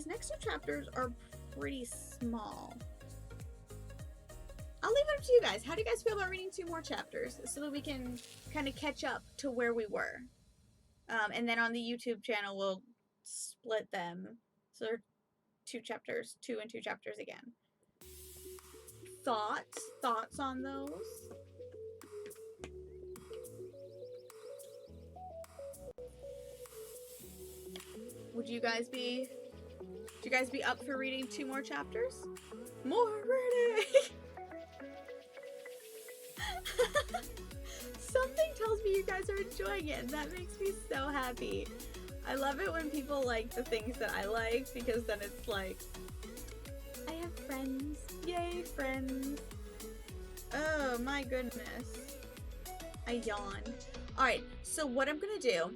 next 2 chapters are pretty small. I'll leave it up to you guys. How do you guys feel about reading 2 more chapters so that we can kind of catch up to where we were? And then on the YouTube channel, we'll split them. So they're 2 chapters, 2 and 2 chapters again. Thoughts on those? Would you guys be up for reading 2 more chapters? More reading! Something tells me you guys are enjoying it, and that makes me so happy. I love it when people like the things that I like, because then it's like, I have friends. Yay, friends. Oh my goodness. I yawned. Alright, so what I'm gonna do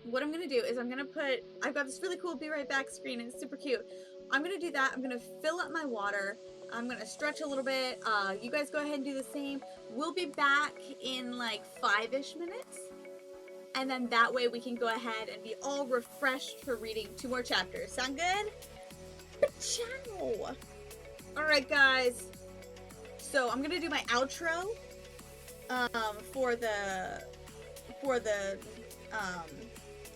is I've got this really cool be right back screen, and it's super cute. I'm gonna do that. I'm gonna fill up my water. I'm gonna stretch a little bit. You guys go ahead and do the same. We'll be back in like 5-ish minutes. And then that way we can go ahead and be all refreshed for reading 2 more chapters. Sound good? Ciao! Alright guys. So I'm gonna do my outro for the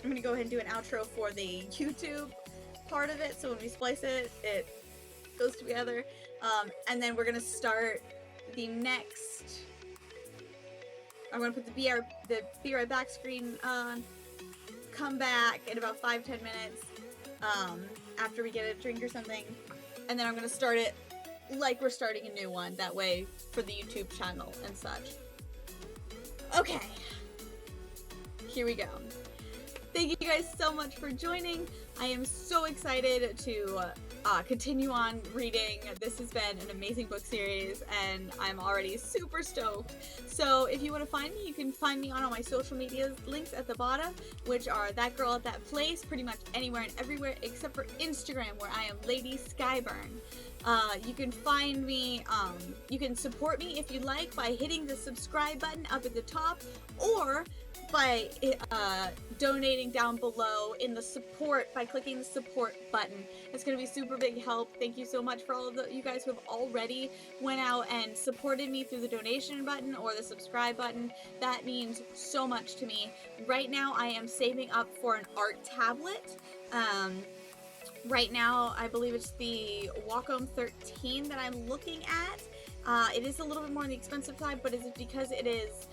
I'm gonna go ahead and do an outro for the YouTube part of it, so when we splice it, it goes together. And then we're gonna start the next. I'm gonna put the be right back screen on. Come back in about 5-10 minutes after we get a drink or something, and then I'm gonna start it like we're starting a new one. That way for the YouTube channel and such. Okay, here we go. Thank you guys so much for joining. I am so excited to continue on reading. This has been an amazing book series, and I'm already super stoked. So if you want to find me, you can find me on all my social media links at the bottom, which are That Girl at That Place, pretty much anywhere and everywhere except for Instagram, where I am Lady Skyburn. You can find me, you can support me if you like by hitting the subscribe button up at the top, or by donating down below in the support, by clicking the support button. It's going to be super big help. Thank you so much for all of you guys who have already went out and supported me through the donation button or the subscribe button. That means so much to me. Right now I am saving up for an art tablet. Right now I believe it's the Wacom 13 that I'm looking at. It is a little bit more on the expensive side, but it's because it is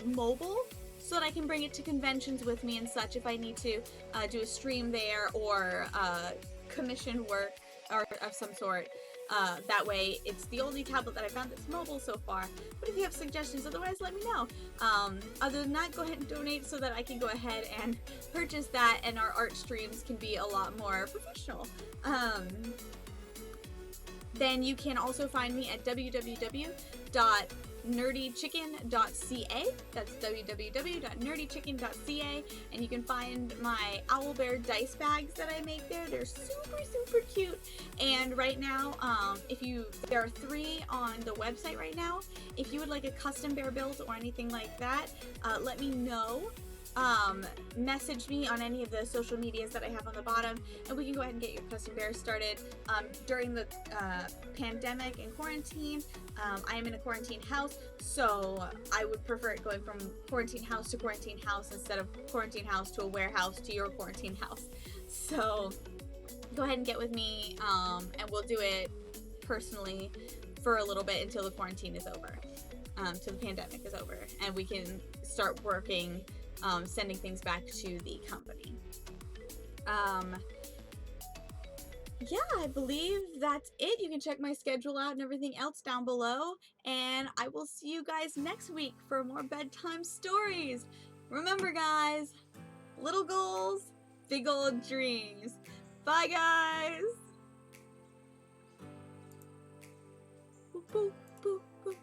mobile, so that I can bring it to conventions with me and such if I need to do a stream there or commission work or of some sort. That way, it's the only tablet that I found that's mobile so far. But if you have suggestions, otherwise let me know. Other than that, go ahead and donate so that I can go ahead and purchase that and our art streams can be a lot more professional. Then you can also find me at www.nerdychicken.ca. That's www.nerdychicken.ca, and you can find my owlbear dice bags that I make there. They're super, super cute. And right now, there are 3 on the website right now. If you would like a custom bear build or anything like that, let me know. Message me on any of the social medias that I have on the bottom, and we can go ahead and get your custom bears started. During the pandemic and quarantine, I am in a quarantine house, so I would prefer it going from quarantine house to quarantine house instead of quarantine house to a warehouse to your quarantine house. So go ahead and get with me, and we'll do it personally for a little bit until the quarantine is over, till the pandemic is over, and we can start working, sending things back to the company. Yeah, I believe that's it. You can check my schedule out and everything else down below, and I will see you guys next week for more bedtime stories. Remember, guys, little goals, big old dreams. Bye, guys. Boop, boop, boop, boop.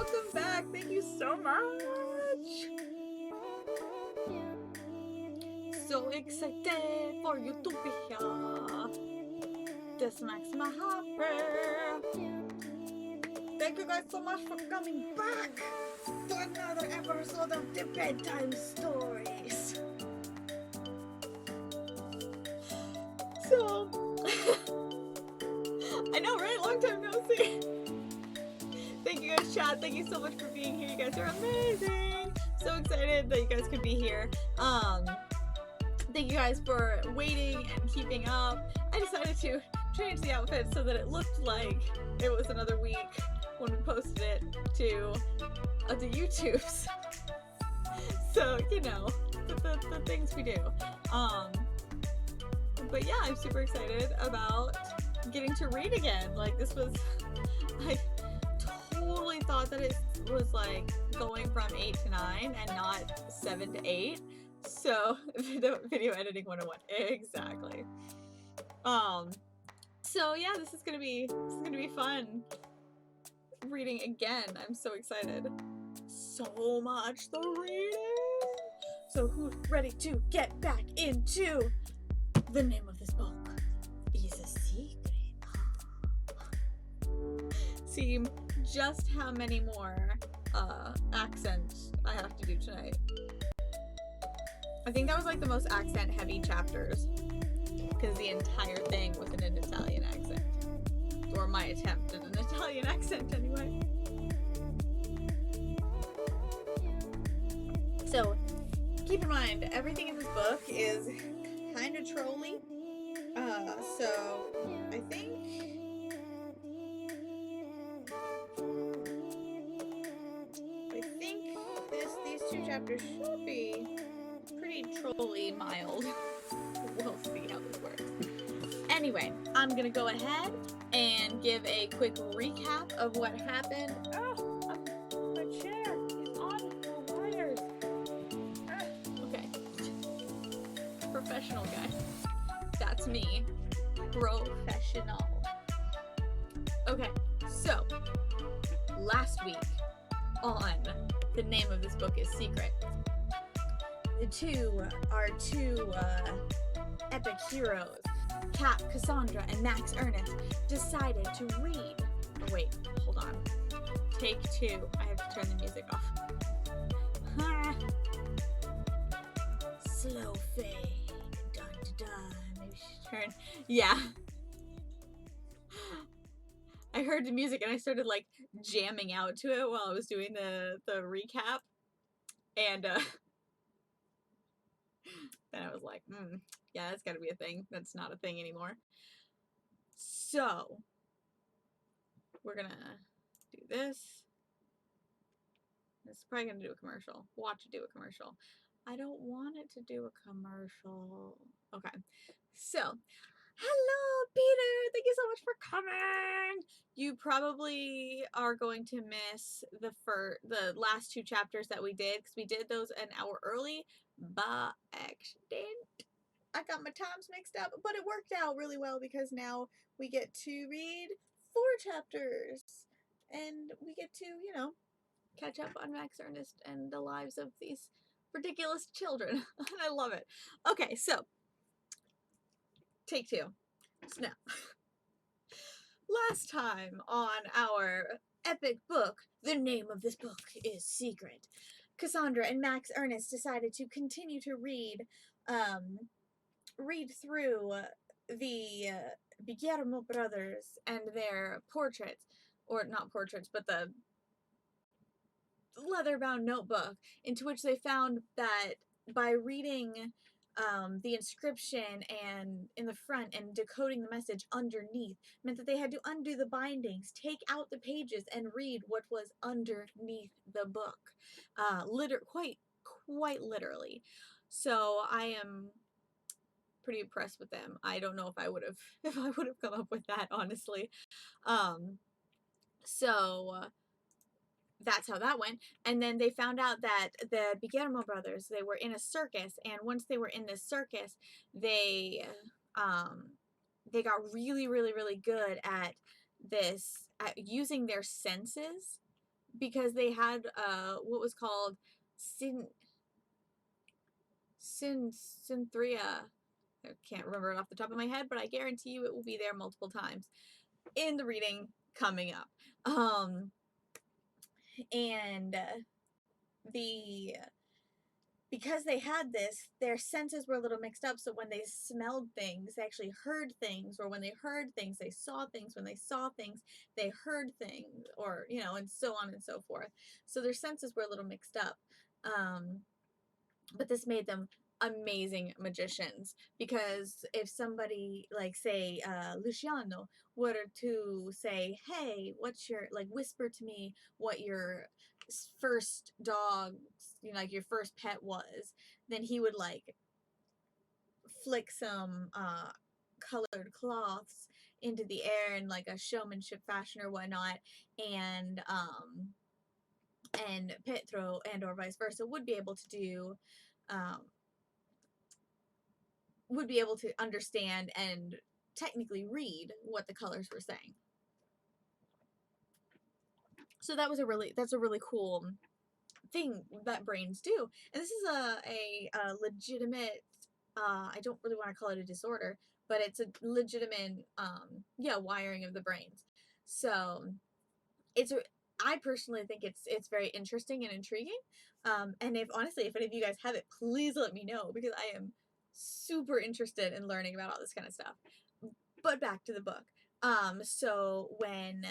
welcome back. Thank you so much. So excited for you to be here. This makes my heart burn. Thank you guys so much for coming back to another episode of the Bedtime Stories. So, I know, right? Long time no see. Thank you guys, chat. Thank you so much for being here. You guys are amazing. So excited that you guys could be here. Thank you guys for waiting and keeping up. I decided to change the outfit so that it looked like it was another week when we posted it to the YouTubes. So, you know, the things we do. But yeah, I'm super excited about getting to read again. Like, this was, I totally thought that it was like going from 8 to 9 and not 7 to 8. So, video editing 101, exactly. So yeah, this is gonna be fun reading again. I'm so excited. So much the reading. So who's ready to get back into the name of this book? Is a secret. See just how many more accents I have to do tonight. I think that was like the most accent heavy chapters because the entire thing was in an Italian accent, or my attempt at an Italian accent anyway. So keep in mind, everything in this book is kind of trolly. So I think these two chapters should be pretty trolly mild. We'll see how this works. Anyway, I'm gonna go ahead and give a quick recap of what happened. Oh, my chair is on the wires. Okay. Professional, guys. That's me. Professional. Okay, so last week on The Name of This Book is Secret, our two epic heroes, Cap, Cassandra, and Max-Ernest, decided to read. Oh, wait, hold on. Take 2. I have to turn the music off. Slow fade. Dun, dun, dun. Maybe she should turn. Yeah. I heard the music and I started like jamming out to it while I was doing the recap. And then I was like, yeah, that's gotta be a thing. That's not a thing anymore. So, we're gonna do this. This is probably gonna do a commercial. Watch it do a commercial. I don't want it to do a commercial. Okay. So, hello, Peter! Thank you so much for coming! You probably are going to miss the last 2 chapters that we did, because we did those an hour early by accident. I got my times mixed up, but it worked out really well because now we get to read 4 chapters. And we get to, you know, catch up on Max-Ernest and the lives of these ridiculous children. I love it. Okay, so, take 2. So now, last time on our epic book, the name of this book is Secret, Cassandra and Max-Ernest decided to continue to read through the Bergamo Brothers and their portraits, or not portraits, but the leather-bound notebook, into which they found that by reading the inscription and in the front and decoding the message underneath meant that they had to undo the bindings, take out the pages, and read what was underneath the book, quite literally. So I am pretty impressed with them. I don't know if I would have come up with that, honestly. So that's how that went. And then they found out that the Bergamo Brothers, they were in a circus, and once they were in this circus, they got really, really, really good at using their senses, because they had what was called Synthria. I can't remember it off the top of my head, but I guarantee you it will be there multiple times in the reading coming up. And because they had this, their senses were a little mixed up. So when they smelled things, they actually heard things, or when they heard things, they saw things. When they saw things, they heard things, or, you know, and so on and so forth. So their senses were a little mixed up. But this made them amazing magicians, because if somebody, like, say, Luciano were to say, hey, what's your, like, whisper to me what your first dog, you know, like your first pet was, then he would, like, flick some colored cloths into the air in like a showmanship fashion or whatnot, and Petro and or vice versa would be able to do would be able to understand and technically read what the colors were saying. So that's a really cool thing that brains do. And this is a legitimate, I don't really want to call it a disorder, but it's a legitimate wiring of the brains. So I personally think it's very interesting and intriguing. And if any of you guys have it, please let me know, because I am super interested in learning about all this kind of stuff. But back to the book. So when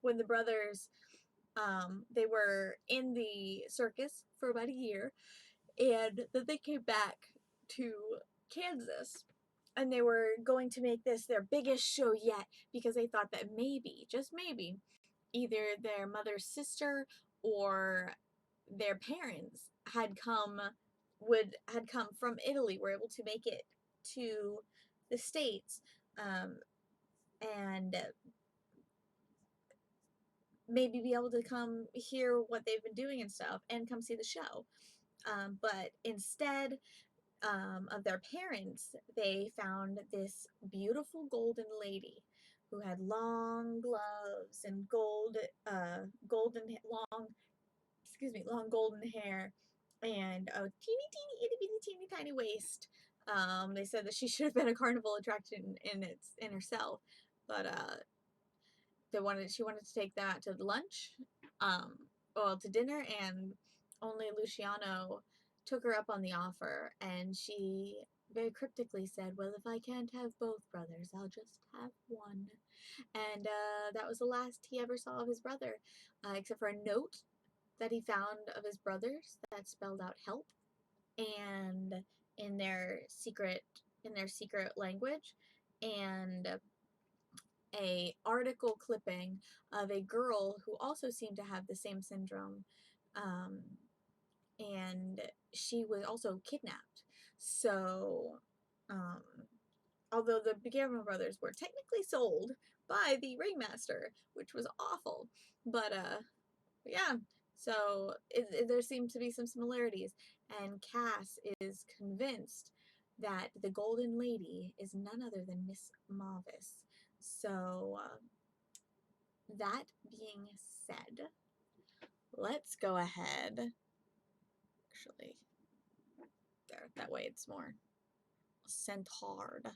the brothers, they were in the circus for about a year, and then they came back to Kansas, and they were going to make this their biggest show yet, because they thought that maybe, just maybe, either their mother's sister or their parents had come from Italy, were able to make it to the States, and maybe be able to come hear what they've been doing and stuff, and come see the show. But instead of their parents, they found this beautiful golden lady who had long gloves and long golden hair, and a teeny itty bitty teeny tiny waist. They said that she should have been a carnival attraction in herself, but she wanted to take that to lunch, to dinner, and only Luciano took her up on the offer, and she very cryptically said, well, if I can't have both brothers, I'll just have one. And that was the last he ever saw of his brother, except for a note that he found of his brothers that spelled out help, and in their secret language, and a article clipping of a girl who also seemed to have the same syndrome, and she was also kidnapped. So although the Bergamo Brothers were technically sold by the ringmaster, which was awful, but yeah, so there seem to be some similarities, and Cass is convinced that the Golden Lady is none other than Miss Mavis. So that being said, let's go ahead. Actually, there, that way it's more centaur-ish.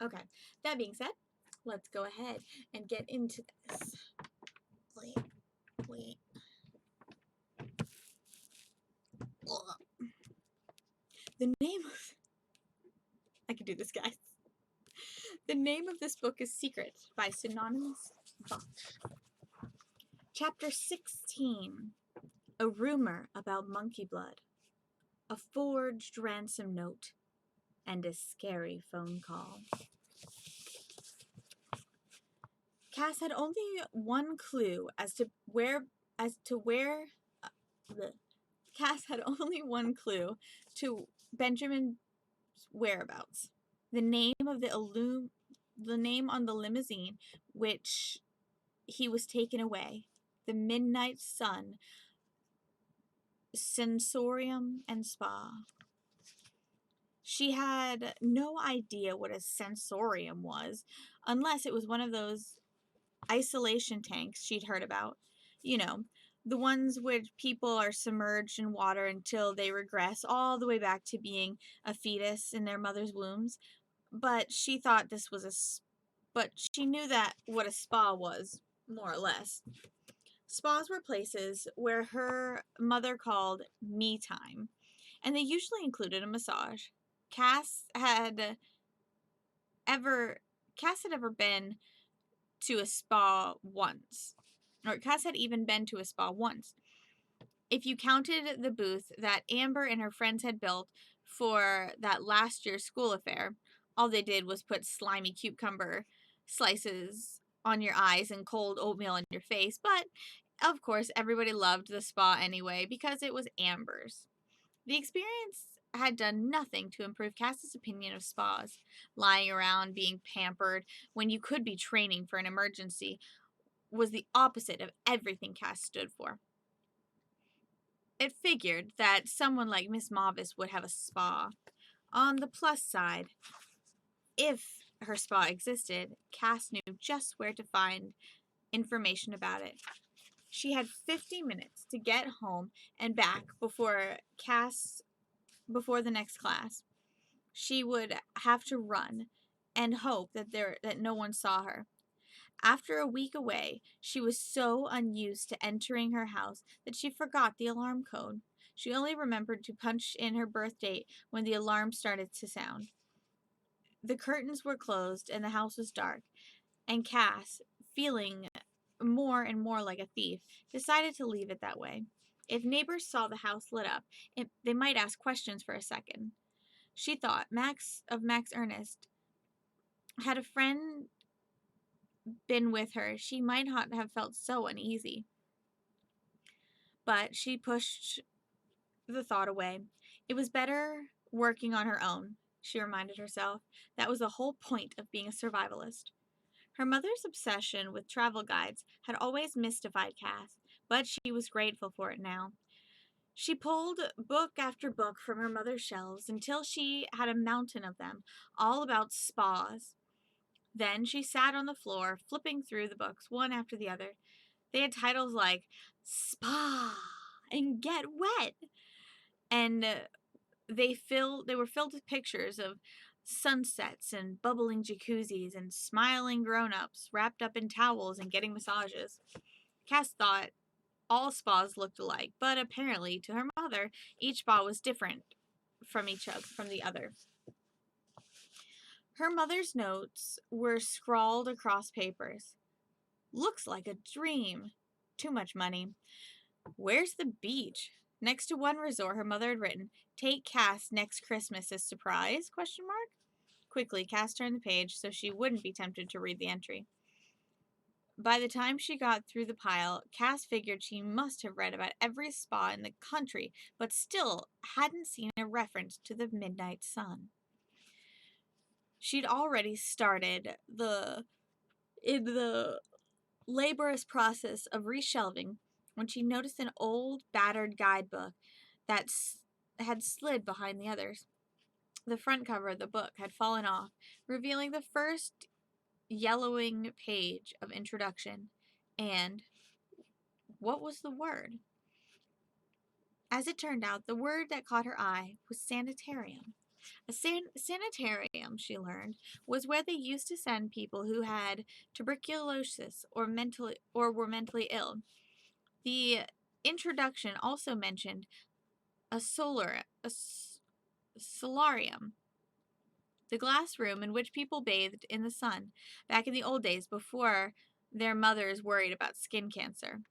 Okay, that being said, let's go ahead and get into this. Wait. The name of... I can do this, guys. The name of this book is Secret by Pseudonymous Bosch. Chapter 16. A rumor about monkey blood. A forged ransom note. And a scary phone call. Cass had only one clue Cass had only one clue to Benjamin's whereabouts. The name on the limousine which he was taken away. The Midnight Sun, Sensorium and Spa. She had no idea what a sensorium was, unless it was one of those isolation tanks she'd heard about. You know, the ones where people are submerged in water until they regress all the way back to being a fetus in their mother's wombs. But she thought this was but she knew that what a spa was, more or less. Spas were places where her mother called me time, and they usually included a massage. Cass had ever Cass had ever been to a spa once. Or Cass had even been to a spa once. If you counted the booth that Amber and her friends had built for that last year's school affair, all they did was put slimy cucumber slices on your eyes and cold oatmeal on your face. But, of course, everybody loved the spa anyway because it was Amber's. The experience had done nothing to improve Cass's opinion of spas. Lying around being pampered when you could be training for an emergency was the opposite of everything Cass stood for. It figured that someone like Miss Mavis would have a spa. On the plus side, if her spa existed, Cass knew just where to find information about it. She had 50 minutes to get home and back before the next class. She would have to run and hope that no one saw her. After a week away, she was so unused to entering her house that she forgot the alarm code. She only remembered to punch in her birth date when the alarm started to sound. The curtains were closed and the house was dark, and Cass, feeling more and more like a thief, decided to leave it that way. If neighbors saw the house lit up, they might ask questions for a second. She thought Max-Ernest. Had a friend been with her, she might not have felt so uneasy. But she pushed the thought away. It was better working on her own, she reminded herself. That was the whole point of being a survivalist. Her mother's obsession with travel guides had always mystified Cass, but she was grateful for it now. She pulled book after book from her mother's shelves until she had a mountain of them, all about spas. Then she sat on the floor, flipping through the books one after the other. They had titles like Spa and Get Wet, and they were filled with pictures of sunsets and bubbling jacuzzis and smiling grown-ups wrapped up in towels and getting massages. Cass thought all spas looked alike, but apparently to her mother, each spa was different from the other. Her mother's notes were scrawled across papers. Looks like a dream. Too much money. Where's the beach? Next to one resort, her mother had written, "Take Cass next Christmas as surprise?" ? Quickly, Cass turned the page so she wouldn't be tempted to read the entry. By the time she got through the pile, Cass figured she must have read about every spa in the country, but still hadn't seen a reference to the midnight sun. She'd already started in the laborious process of reshelving when she noticed an old, battered guidebook that had slid behind the others. The front cover of the book had fallen off, revealing the first yellowing page of introduction. And what was the word? As it turned out, the word that caught her eye was sanitarium. A sanitarium, she learned, was where they used to send people who had tuberculosis or were mentally ill. The introduction also mentioned a solarium, the glass room in which people bathed in the sun back in the old days before their mothers worried about skin cancer.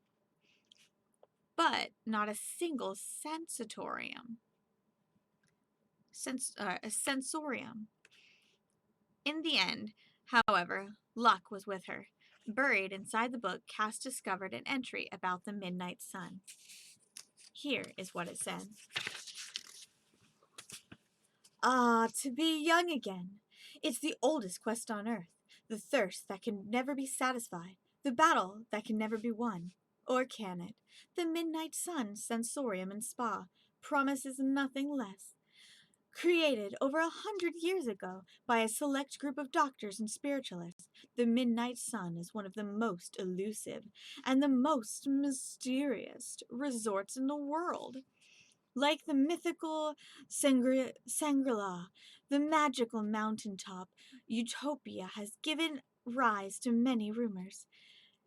But not a single sensorium. A sensorium. In the end, however, luck was with her. Buried inside the book, Cass discovered an entry about the midnight sun. Here is what it said. Ah, to be young again. It's the oldest quest on earth. The thirst that can never be satisfied. The battle that can never be won. Or can it? The midnight sun, sensorium, and spa promises nothing less. Created over 100 years ago by a select group of doctors and spiritualists, the Midnight Sun is one of the most elusive and the most mysterious resorts in the world. Like the mythical Shangri-La, the magical mountaintop utopia has given rise to many rumors.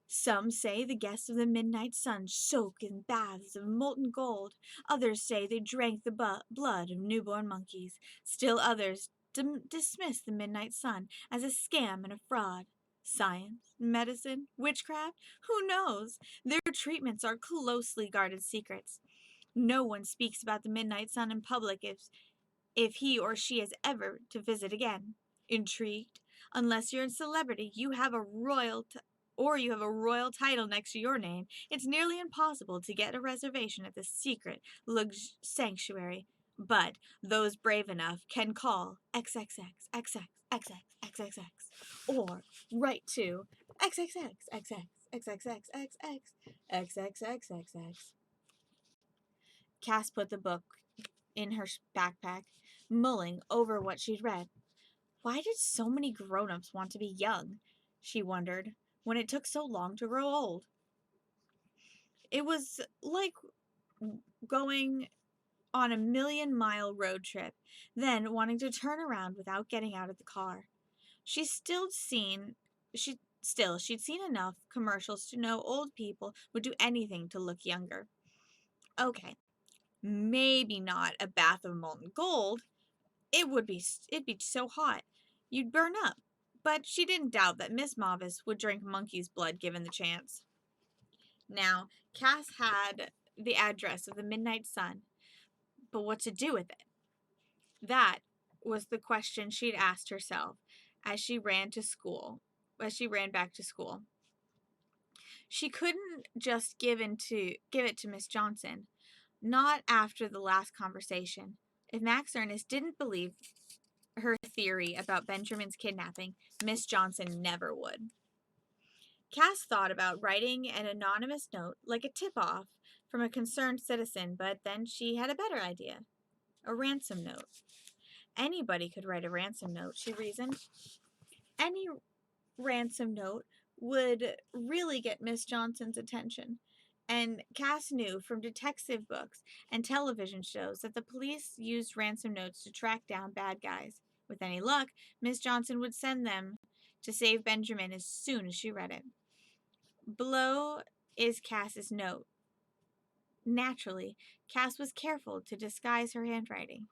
Some say the guests of the Midnight Sun soak in baths of molten gold. Others say they drank the blood of newborn monkeys. Still others dismiss the Midnight Sun as a scam and a fraud. Science, medicine, witchcraft, who knows? Their treatments are closely guarded secrets. No one speaks about the Midnight Sun in public if he or she is ever to visit again. Intrigued? Unless you're a celebrity, you have a royal title next to your name, it's nearly impossible to get a reservation at the secret sanctuary. But those brave enough can call XXX or write to XXX. Cass put the book in her backpack, mulling over what she'd read. Why did so many grown-ups want to be young? She wondered, when it took so long to grow old. It was like going on a 1,000,000-mile road trip, then wanting to turn around without getting out of the car. She'd seen enough commercials to know old people would do anything to look younger. Okay, maybe not a bath of molten gold. It'd be so hot, you'd burn up. But she didn't doubt that Miss Mavis would drink monkey's blood given the chance. Now, Cass had the address of the Midnight Sun, but what to do with it? That was the question she'd asked herself as she ran back to school. She couldn't just give it to Miss Johnson, not after the last conversation. If Max-Ernest didn't believe her theory about Benjamin's kidnapping, Miss Johnson never would. Cass thought about writing an anonymous note, like a tip-off from a concerned citizen, but then she had a better idea. A ransom note. Anybody could write a ransom note, she reasoned. Any ransom note would really get Miss Johnson's attention. And Cass knew from detective books and television shows that the police used ransom notes to track down bad guys. With any luck, Miss Johnson would send them to save Benjamin as soon as she read it. Below is Cass's note. Naturally, Cass was careful to disguise her handwriting.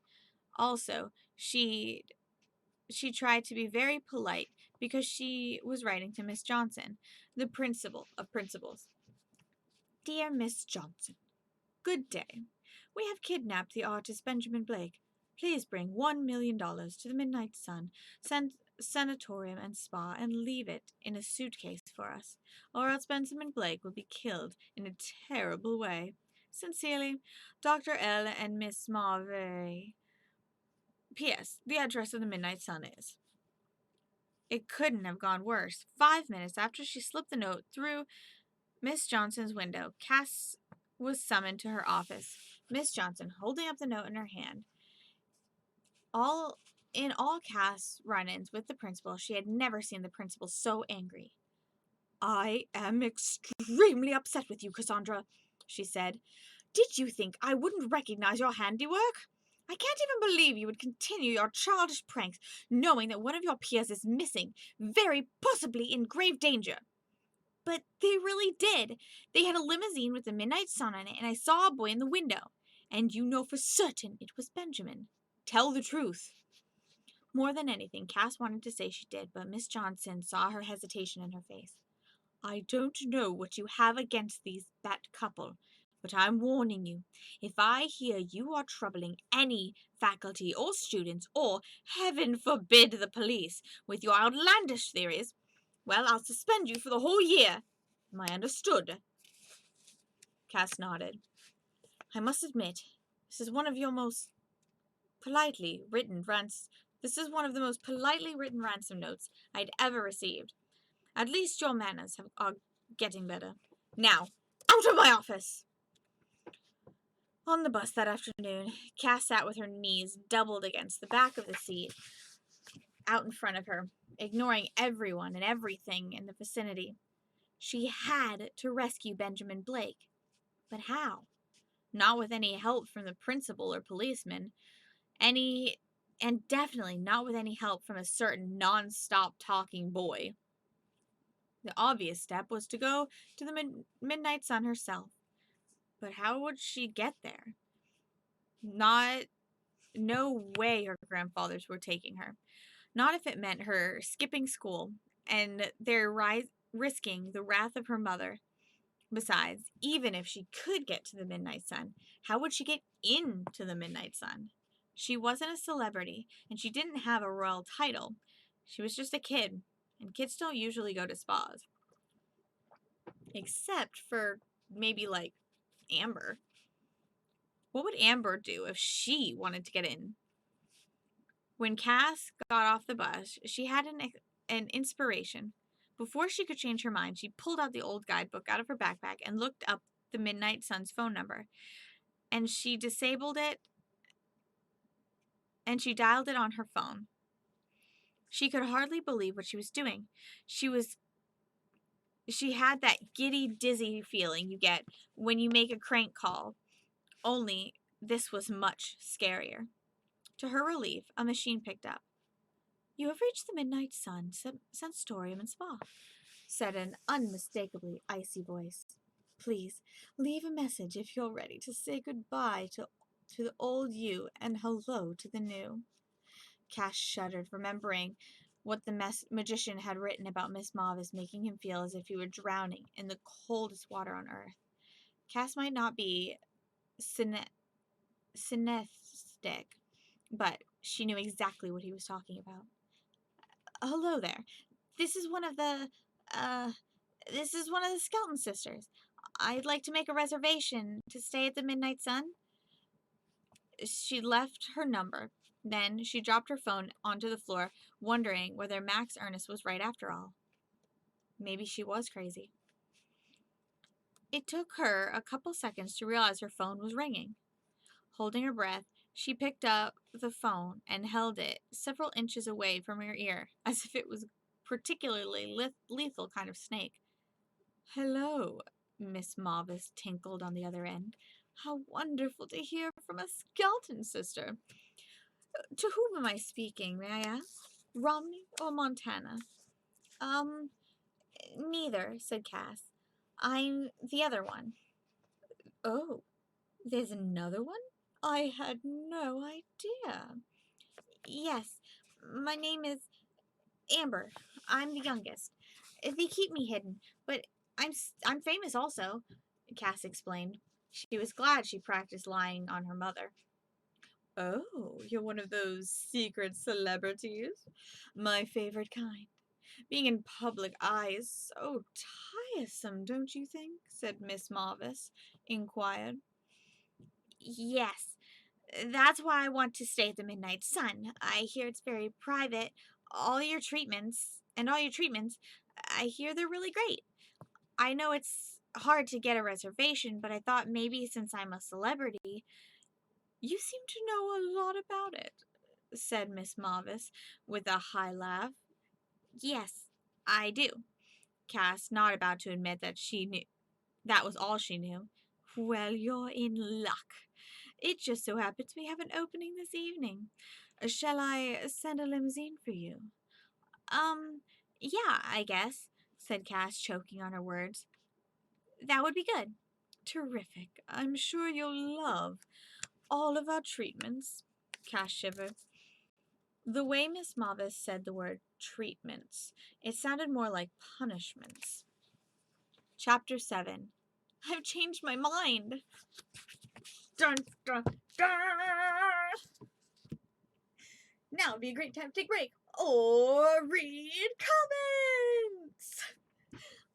Also, she tried to be very polite because she was writing to Miss Johnson, the principal of principals. Dear Miss Johnson, good day. We have kidnapped the artist Benjamin Blake. Please bring $1 million to the Midnight Sun Sanatorium and Spa and leave it in a suitcase for us, or else Benjamin Blake will be killed in a terrible way. Sincerely, Dr. L. and Miss Marvey. P.S. The address of the Midnight Sun is. It couldn't have gone worse. 5 minutes after she slipped the note through Miss Johnson's window, Cass was summoned to her office. Miss Johnson, holding up the note in her hand. In all Cass' run-ins with the principal, she had never seen the principal so angry. I am extremely upset with you, Cassandra, she said. Did you think I wouldn't recognize your handiwork? I can't even believe you would continue your childish pranks, knowing that one of your peers is missing, very possibly in grave danger. But they really did. They had a limousine with the Midnight Sun on it, and I saw a boy in the window. And you know for certain it was Benjamin. Tell the truth. More than anything, Cass wanted to say she did, but Miss Johnson saw her hesitation in her face. I don't know what you have against that couple, but I'm warning you. If I hear you are troubling any faculty or students, or, heaven forbid, the police, with your outlandish theories, well, I'll suspend you for the whole year. Am I understood? Cass nodded. I must admit, this is one of the most politely written ransom notes I'd ever received. At least your manners are getting better. Now, out of my office! On the bus that afternoon, Cass sat with her knees doubled against the back of the seat out in front of her, ignoring everyone and everything in the vicinity. She had to rescue Benjamin Blake. But how? Not with any help from the principal or policeman. And definitely not with any help from a certain non-stop talking boy. The obvious step was to go to the Midnight Sun herself. But how would she get there? No way her grandfathers were taking her. Not if it meant her skipping school and their risking the wrath of her mother. Besides, even if she could get to the Midnight Sun, how would she get into the Midnight Sun? She wasn't a celebrity, and she didn't have a royal title. She was just a kid, and kids don't usually go to spas. Except for maybe, like, Amber. What would Amber do if she wanted to get in? When Cass got off the bus, she had an inspiration. Before she could change her mind, she pulled out the old guidebook out of her backpack and looked up the Midnight Sun's phone number. And she disabled it, and she dialed it on her phone. She could hardly believe what she was doing. She had that giddy, dizzy feeling you get when you make a crank call, only this was much scarier. To her relief, a machine picked up. "You have reached the Midnight Sun, Sensorium and Spa," said an unmistakably icy voice. "Please, leave a message if you're ready to say goodbye to the old you and hello to the new." Cass shuddered, remembering what the magician had written about Miss Mavis making him feel as if he were drowning in the coldest water on earth. Cass might not be synesthetic, but she knew exactly what he was talking about. "Hello there. This is one of the Skelton sisters. I'd like to make a reservation to stay at the Midnight Sun." She left her number. Then she dropped her phone onto the floor, wondering whether Max-Ernest was right after all. Maybe she was crazy. It took her a couple seconds to realize her phone was ringing. Holding her breath, she picked up the phone and held it several inches away from her ear, as if it was a particularly lethal kind of snake. "Hello," Miss Mavis tinkled on the other end. "How wonderful to hear from a Skelton sister. To whom am I speaking, may I ask? Romney or Montana?" Neither," said Cass. "I'm the other one." "Oh, there's another one? I had no idea." "Yes, my name is Amber. I'm the youngest. They keep me hidden, but I'm famous also," Cass explained. She was glad she practiced lying on her mother. "Oh, you're one of those secret celebrities? My favorite kind. Being in public eye is so tiresome, don't you think?" said Miss Mavis, inquired. "Yes, that's why I want to stay at the Midnight Sun. I hear it's very private. All your treatments, I hear they're really great. I know it's hard to get a reservation, but I thought maybe since I'm a celebrity..." "You seem to know a lot about it," said Miss Mavis with a high laugh. "Yes, I do." Cass, not about to admit that she knew that was all she knew. "Well, you're in luck. It just so happens we have an opening this evening. Shall I send a limousine for you?" Yeah, I guess," said Cass, choking on her words. "That would be good." "Terrific. I'm sure you'll love all of our treatments." Cass shivered. The way Miss Mavis said the word treatments, it sounded more like punishments. Chapter 7. "I've changed my mind." Dun, dun, dun. Now would be a great time to take a break or read comments.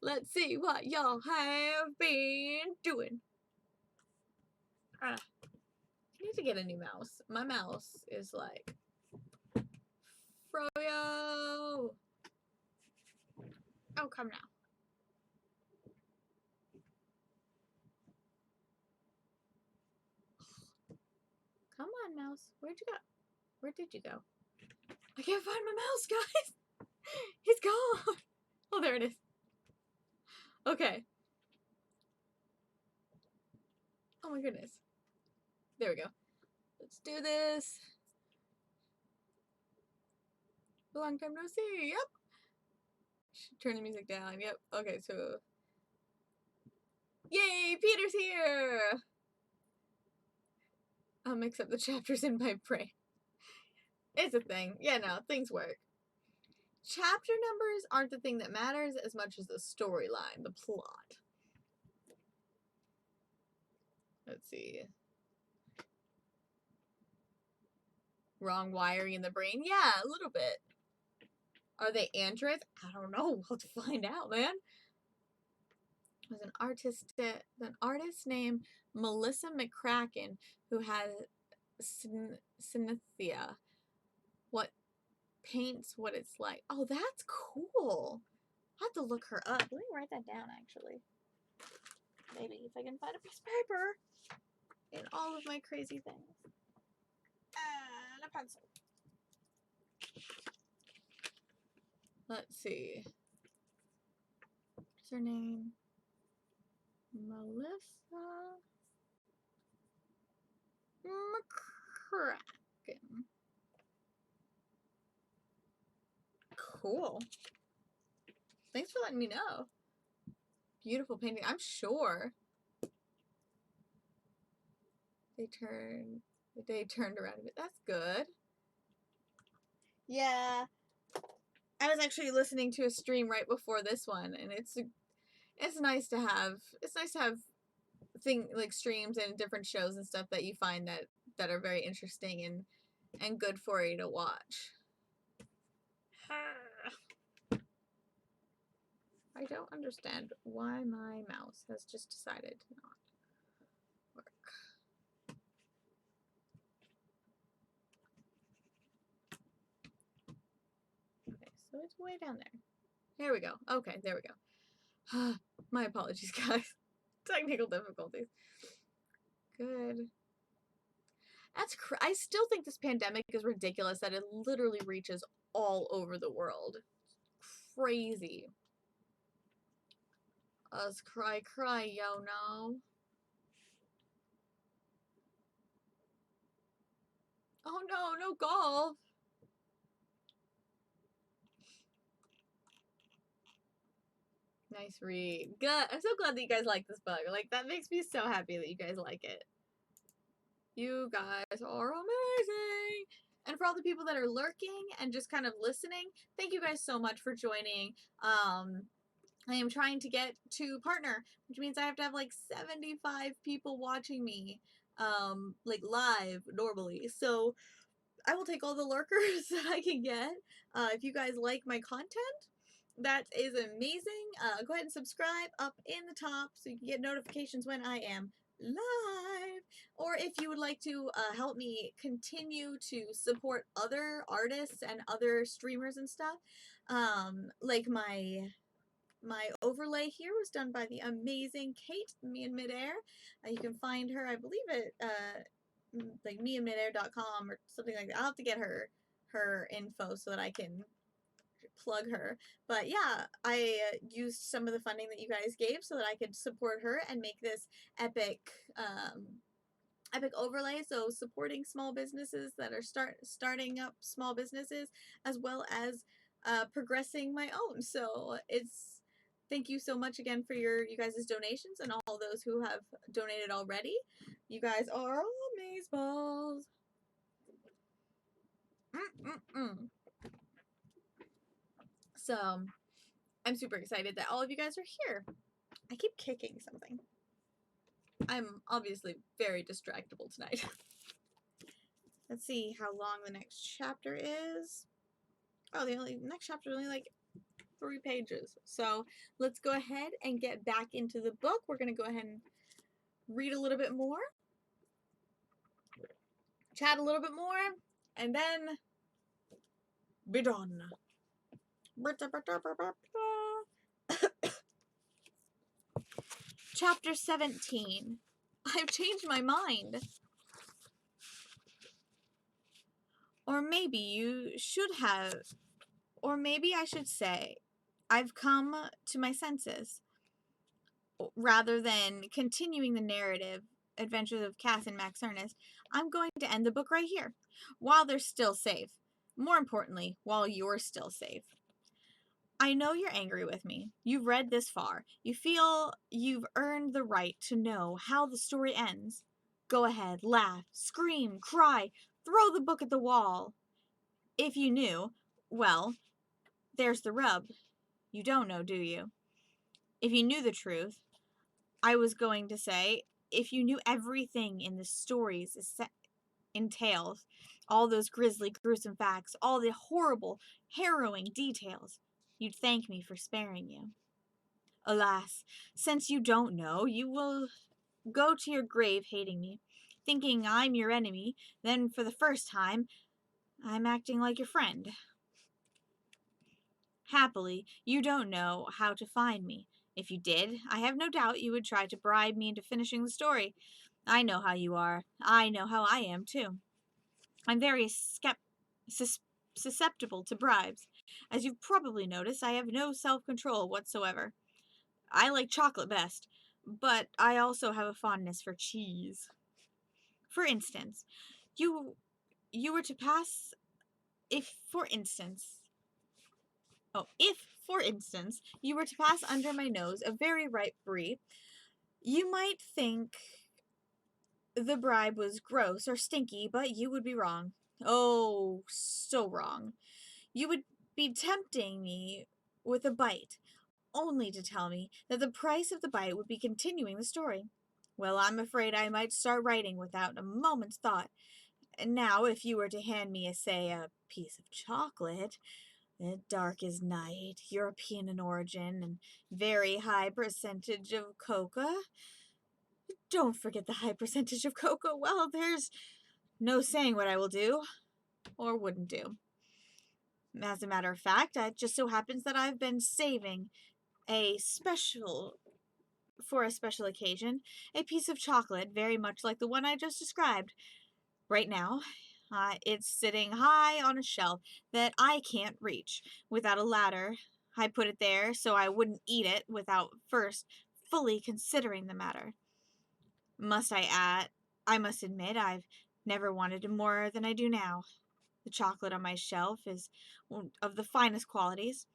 Let's see what y'all have been doing. I need to get a new mouse. My mouse is like Froyo. Oh, come now. on, mouse. Where'd you go? Where did you go? I can't find my mouse, guys. He's gone. Oh, there it is. Okay. Oh my goodness. There we go. Let's do this. Long time no see. Yep. Turn the music down. Yep. Okay, so. Yay! Peter's here! I'll mix up the chapters in my brain. It's a thing. Yeah, no, things work. Chapter numbers aren't the thing that matters as much as the storyline, the plot. Let's see. Wrong wiring in the brain? Yeah, a little bit. Are they androids? I don't know. We'll have to find out, man. There's an artist named Melissa McCracken who has synesthesia. What paints what it's like. Oh, that's cool. I'll have to look her up. Let me write that down, actually. Maybe if I can find a piece of paper in all of my crazy things. And a pencil. Let's see. What's her name? Melissa McCracken. Cool. Thanks for letting me know. Beautiful painting. I'm sure. The day turned around a bit. That's good. Yeah. I was actually listening to a stream right before this one, and it's nice to have like streams and different shows and stuff that you find that are very interesting and good for you to watch. I don't understand why my mouse has just decided to not work. Okay, so it's way down there. There we go. Okay, there we go. My apologies, guys. Technical difficulties. Good. I still think this pandemic is ridiculous that it literally reaches all over the world. Crazy. Us cry, yo, no. Oh no, no golf. Nice read. Good. I'm so glad that you guys like this book. Like, that makes me so happy that you guys like it. You guys are amazing. And for all the people that are lurking and just kind of listening, thank you guys so much for joining. I am trying to get to partner, which means I have to have like 75 people watching me, like live normally. So I will take all the lurkers that I can get. If you guys like my content, that is amazing. Go ahead and subscribe up in the top so you can get notifications when I am live. Or if you would like to help me continue to support other artists and other streamers and stuff, like my overlay here was done by the amazing Kate, Me in Midair. You can find her, I believe, at like meinmidair.com or something like that. I'll have to get her info so that I can plug her. But yeah, I used some of the funding that you guys gave so that I could support her and make this epic overlay. So supporting small businesses that are starting up small businesses, as well as progressing my own. So thank you so much again for you guys' donations and all those who have donated already. You guys are amazeballs. So I'm super excited that all of you guys are here. I keep kicking something. I'm obviously very distractible tonight. Let's see how long the next chapter is. Oh, the next chapter is only like 3 pages. So let's go ahead and get back into the book. We're going to go ahead and read a little bit more, chat a little bit more, and then be done. Chapter 17. I've changed my mind. Or maybe you should have, or maybe I should say, I've come to my senses. Rather than continuing the narrative adventures of Cass and Max-Ernest, I'm going to end the book right here, while they're still safe. More importantly, while you're still safe. I know you're angry with me. You've read this far. You feel you've earned the right to know how the story ends. Go ahead, laugh, scream, cry, throw the book at the wall. If you knew, well, there's the rub. You don't know, do you? If you knew the truth, I was going to say, if you knew everything in the stories entails, all those grisly, gruesome facts, all the horrible, harrowing details, you'd thank me for sparing you. Alas, since you don't know, you will go to your grave hating me, thinking I'm your enemy, then for the first time, I'm acting like your friend. Happily, you don't know how to find me. If you did, I have no doubt you would try to bribe me into finishing the story. I know how you are. I know how I am, too. I'm very susceptible to bribes. As you've probably noticed, I have no self-control whatsoever. I like chocolate best, but I also have a fondness for cheese. For instance, you were to pass... If, for instance, you were to pass under my nose a very ripe brie, you might think the bribe was gross or stinky, but you would be wrong. Oh, so wrong. You would be tempting me with a bite, only to tell me that the price of the bite would be continuing the story. Well, I'm afraid I might start writing without a moment's thought. And now, if you were to hand me, say, a piece of chocolate, dark as night, European in origin, and very high percentage of cocoa. Don't forget the high percentage of cocoa. Well, there's no saying what I will do, or wouldn't do. As a matter of fact, it just so happens that I've been saving for a special occasion, a piece of chocolate very much like the one I just described. Right now, it's sitting high on a shelf that I can't reach without a ladder. I put it there so I wouldn't eat it without first fully considering the matter. I must admit I've never wanted it more than I do now. The chocolate on my shelf is of the finest qualities.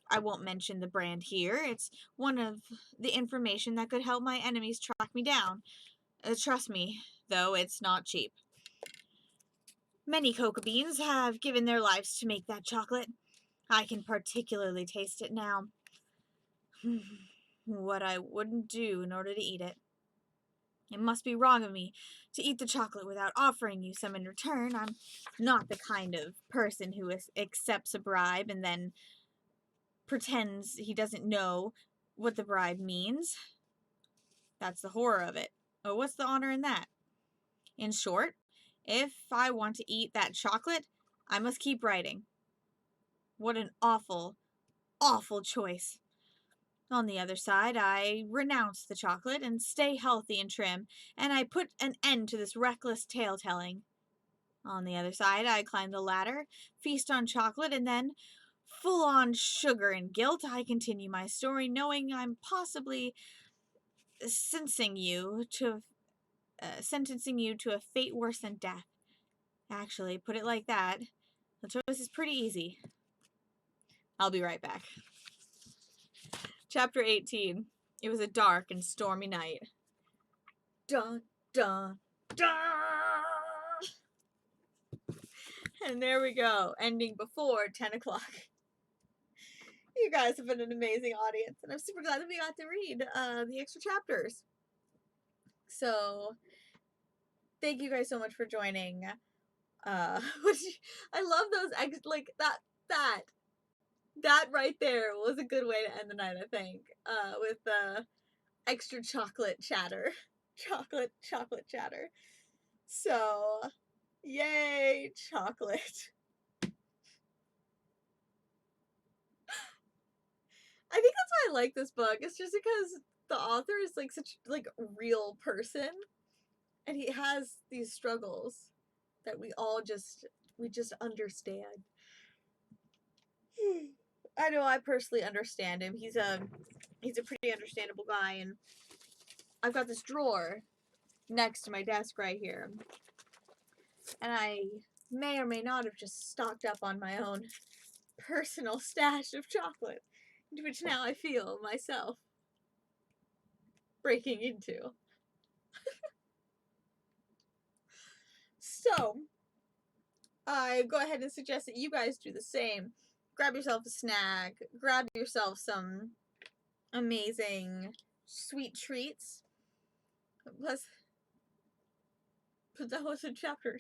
I won't mention the brand here. It's one of the information that could help my enemies track me down. Trust me, though, it's not cheap. Many cocoa beans have given their lives to make that chocolate. I can particularly taste it now. What I wouldn't do in order to eat it. It must be wrong of me to eat the chocolate without offering you some in return. I'm not the kind of person who accepts a bribe and then pretends he doesn't know what the bribe means. That's the horror of it. Oh, what's the honor in that? In short, if I want to eat that chocolate, I must keep writing. What an awful, awful choice. On the other side, I renounce the chocolate and stay healthy and trim, and I put an end to this reckless tale-telling. On the other side, I climb the ladder, feast on chocolate, and then, full on sugar and guilt, I continue my story, knowing I'm possibly sentencing you to a fate worse than death. Actually, put it like that, the choice is pretty easy. I'll be right back. Chapter 18. It was a dark and stormy night. Dun, dun, dun! And there we go, ending before 10 o'clock. You guys have been an amazing audience, and I'm super glad that we got to read the extra chapters. So, thank you guys so much for joining. I love those, that right there was a good way to end the night, I think, with extra chocolate chatter. Chocolate chatter. So, yay, chocolate. I think that's why I like this book. It's just because the author is like such like a real person, and he has these struggles that we all just We just understand. I know I personally understand him. He's a pretty understandable guy, and I've got this drawer next to my desk right here. And I may or may not have just stocked up on my own personal stash of chocolate, which now I feel myself breaking into. So, I go ahead and suggest that you guys do the same. Grab yourself a snack, grab yourself some amazing sweet treats. Plus, but that was a chapter.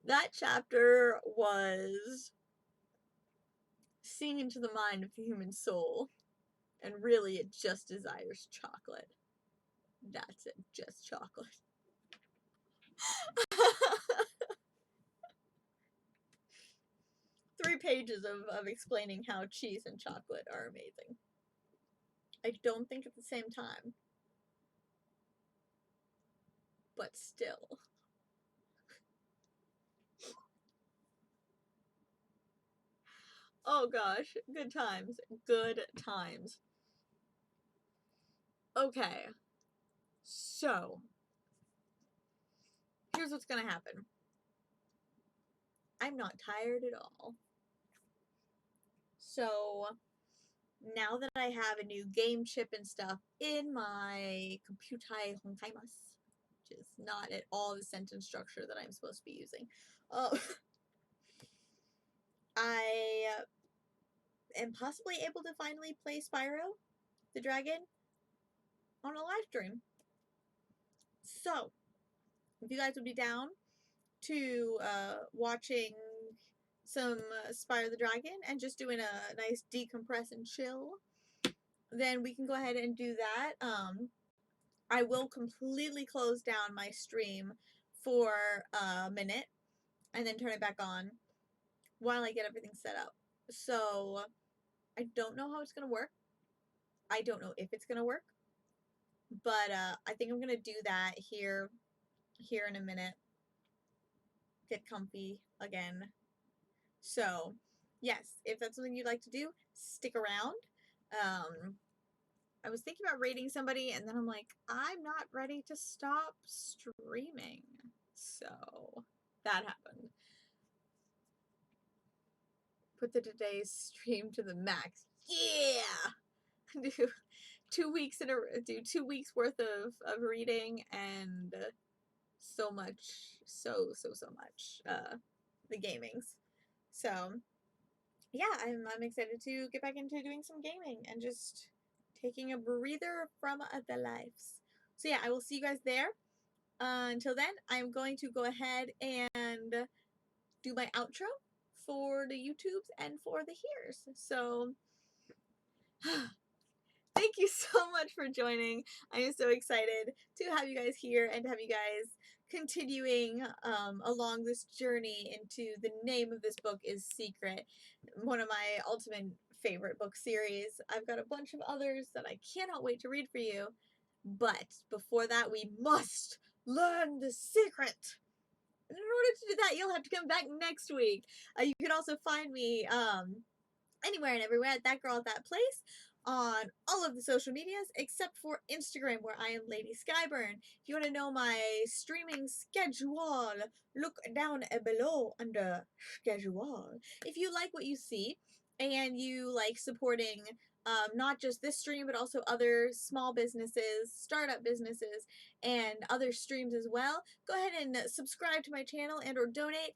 That chapter was seeing into the mind of the human soul, and really it just desires chocolate. That's it, just chocolate. 3 pages of explaining how cheese and chocolate are amazing. I don't think at the same time, but still. Oh gosh, good times, good times. Okay, so here's what's gonna happen. I'm not tired at all. So now that I have a new game chip and stuff in my computer, which is not at all the sentence structure that I'm supposed to be using, I am possibly able to finally play Spyro the Dragon on a live stream. So, if you guys would be down to watching some Spyro the Dragon and just doing a nice decompress and chill, then we can go ahead and do that. I will completely close down my stream for a minute and then turn it back on while I get everything set up. So I don't know how it's going to work. I don't know if it's going to work. But I think I'm going to do that here in a minute. Get comfy again. So, yes, if that's something you'd like to do, stick around. I was thinking about rating somebody, and then I'm like, I'm not ready to stop streaming. So, that happened. Put the today's stream to the max. Yeah! Do 2 weeks do 2 weeks worth of reading and so much, so much, the gamings. So, yeah, I'm excited to get back into doing some gaming and just taking a breather from the lives. So yeah, I will see you guys there. Until then, I'm going to go ahead and do my outro for the YouTubes and for the hears. So, thank you so much for joining. I am so excited to have you guys here and to have you guys continuing along this journey into the name of this book is Secret, one of my ultimate favorite book series. I've got a bunch of others that I cannot wait to read for you, but before that we must learn the secret. And in order to do that, you'll have to come back next week. You can also find me anywhere and everywhere at That Girl at That Place on all of the social medias except for Instagram, where I am Lady Skyburn. If you want to know my streaming schedule, look down below under schedule. If you like what you see and you like supporting not just this stream but also other small businesses, startup businesses, and other streams as well, go ahead and subscribe to my channel and or donate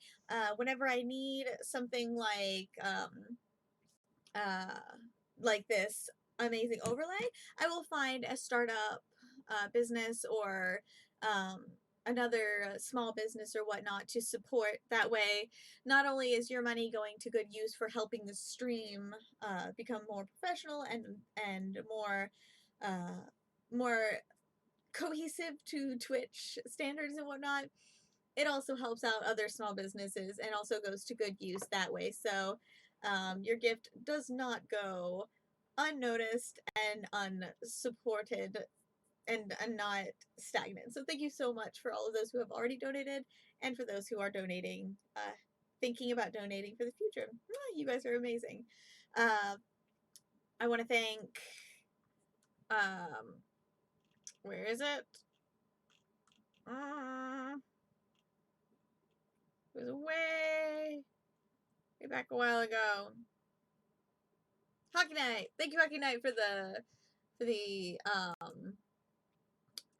whenever I need something like this amazing overlay. I will find a startup business or another small business or whatnot to support. That way, not only is your money going to good use for helping the stream become more professional and more cohesive to Twitch standards and whatnot, it also helps out other small businesses and also goes to good use that way. So your gift does not go unnoticed and unsupported and not stagnant. So thank you so much for all of those who have already donated, and for those who are donating, thinking about donating for the future. You guys are amazing. I want to thank, where is it? It was way back a while ago. Hockey Night. Thank you, Hockey Night, for the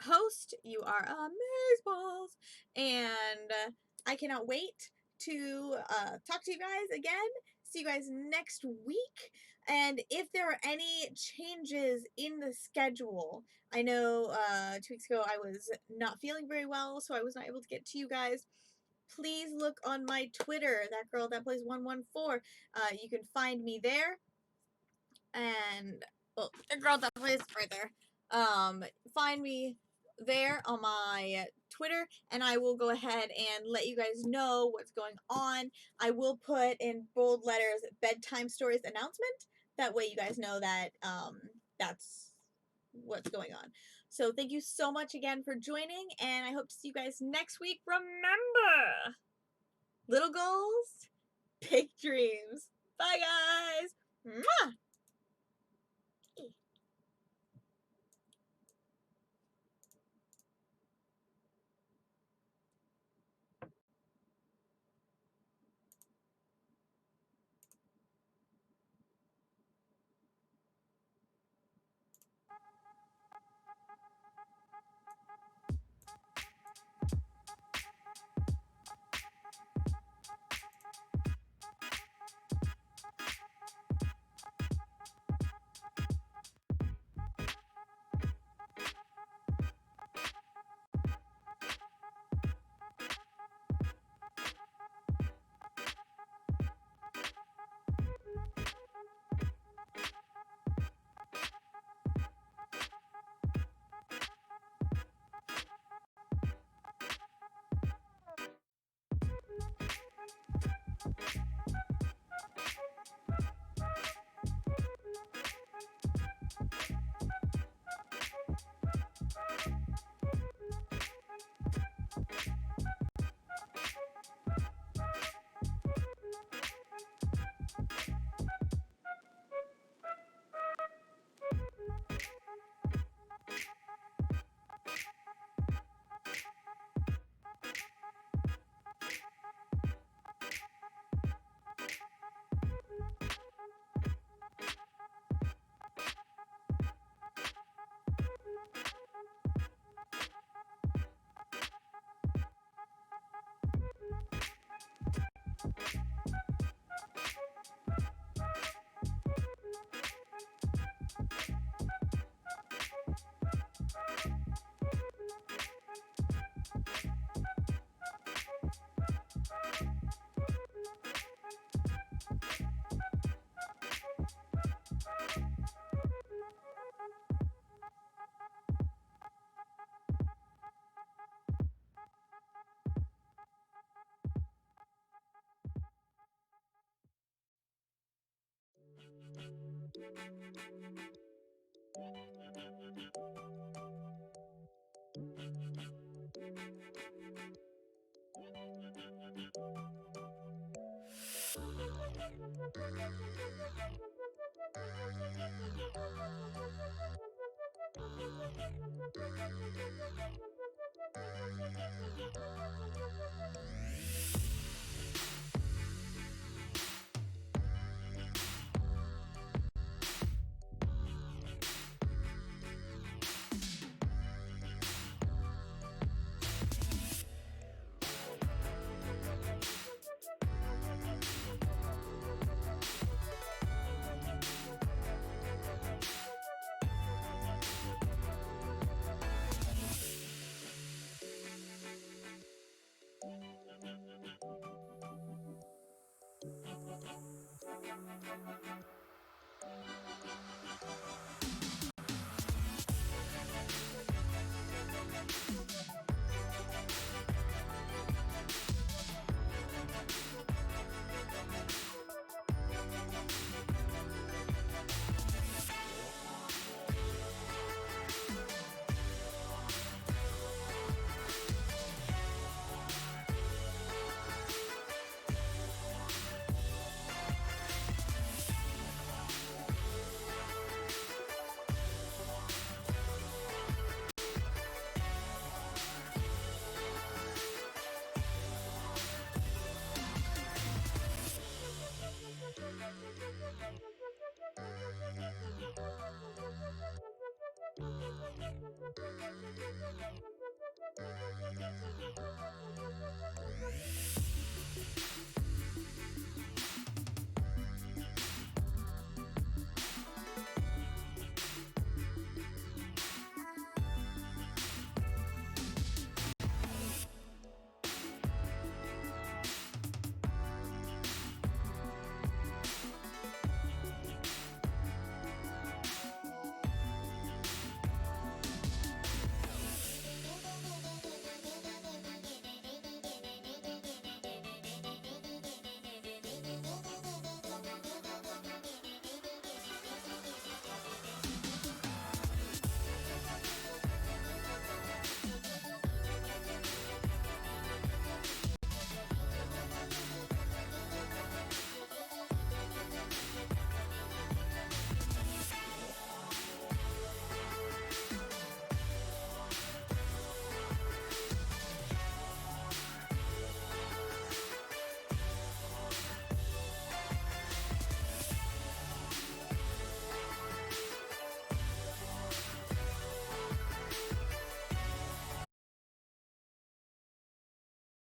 host. You are amazeballs, and I cannot wait to talk to you guys again. See you guys next week. And if there are any changes in the schedule, I know 2 weeks ago I was not feeling very well, so I was not able to get to you guys. Please look on my Twitter, that girl that plays 114. You can find me there. And, well, the girl that plays right there. Find me there on my Twitter, and I will go ahead and let you guys know what's going on. I will put in bold letters bedtime stories announcement. That way you guys know that that's what's going on. So thank you so much again for joining, and I hope to see you guys next week. Remember, little goals, big dreams. Bye, guys. Mwah!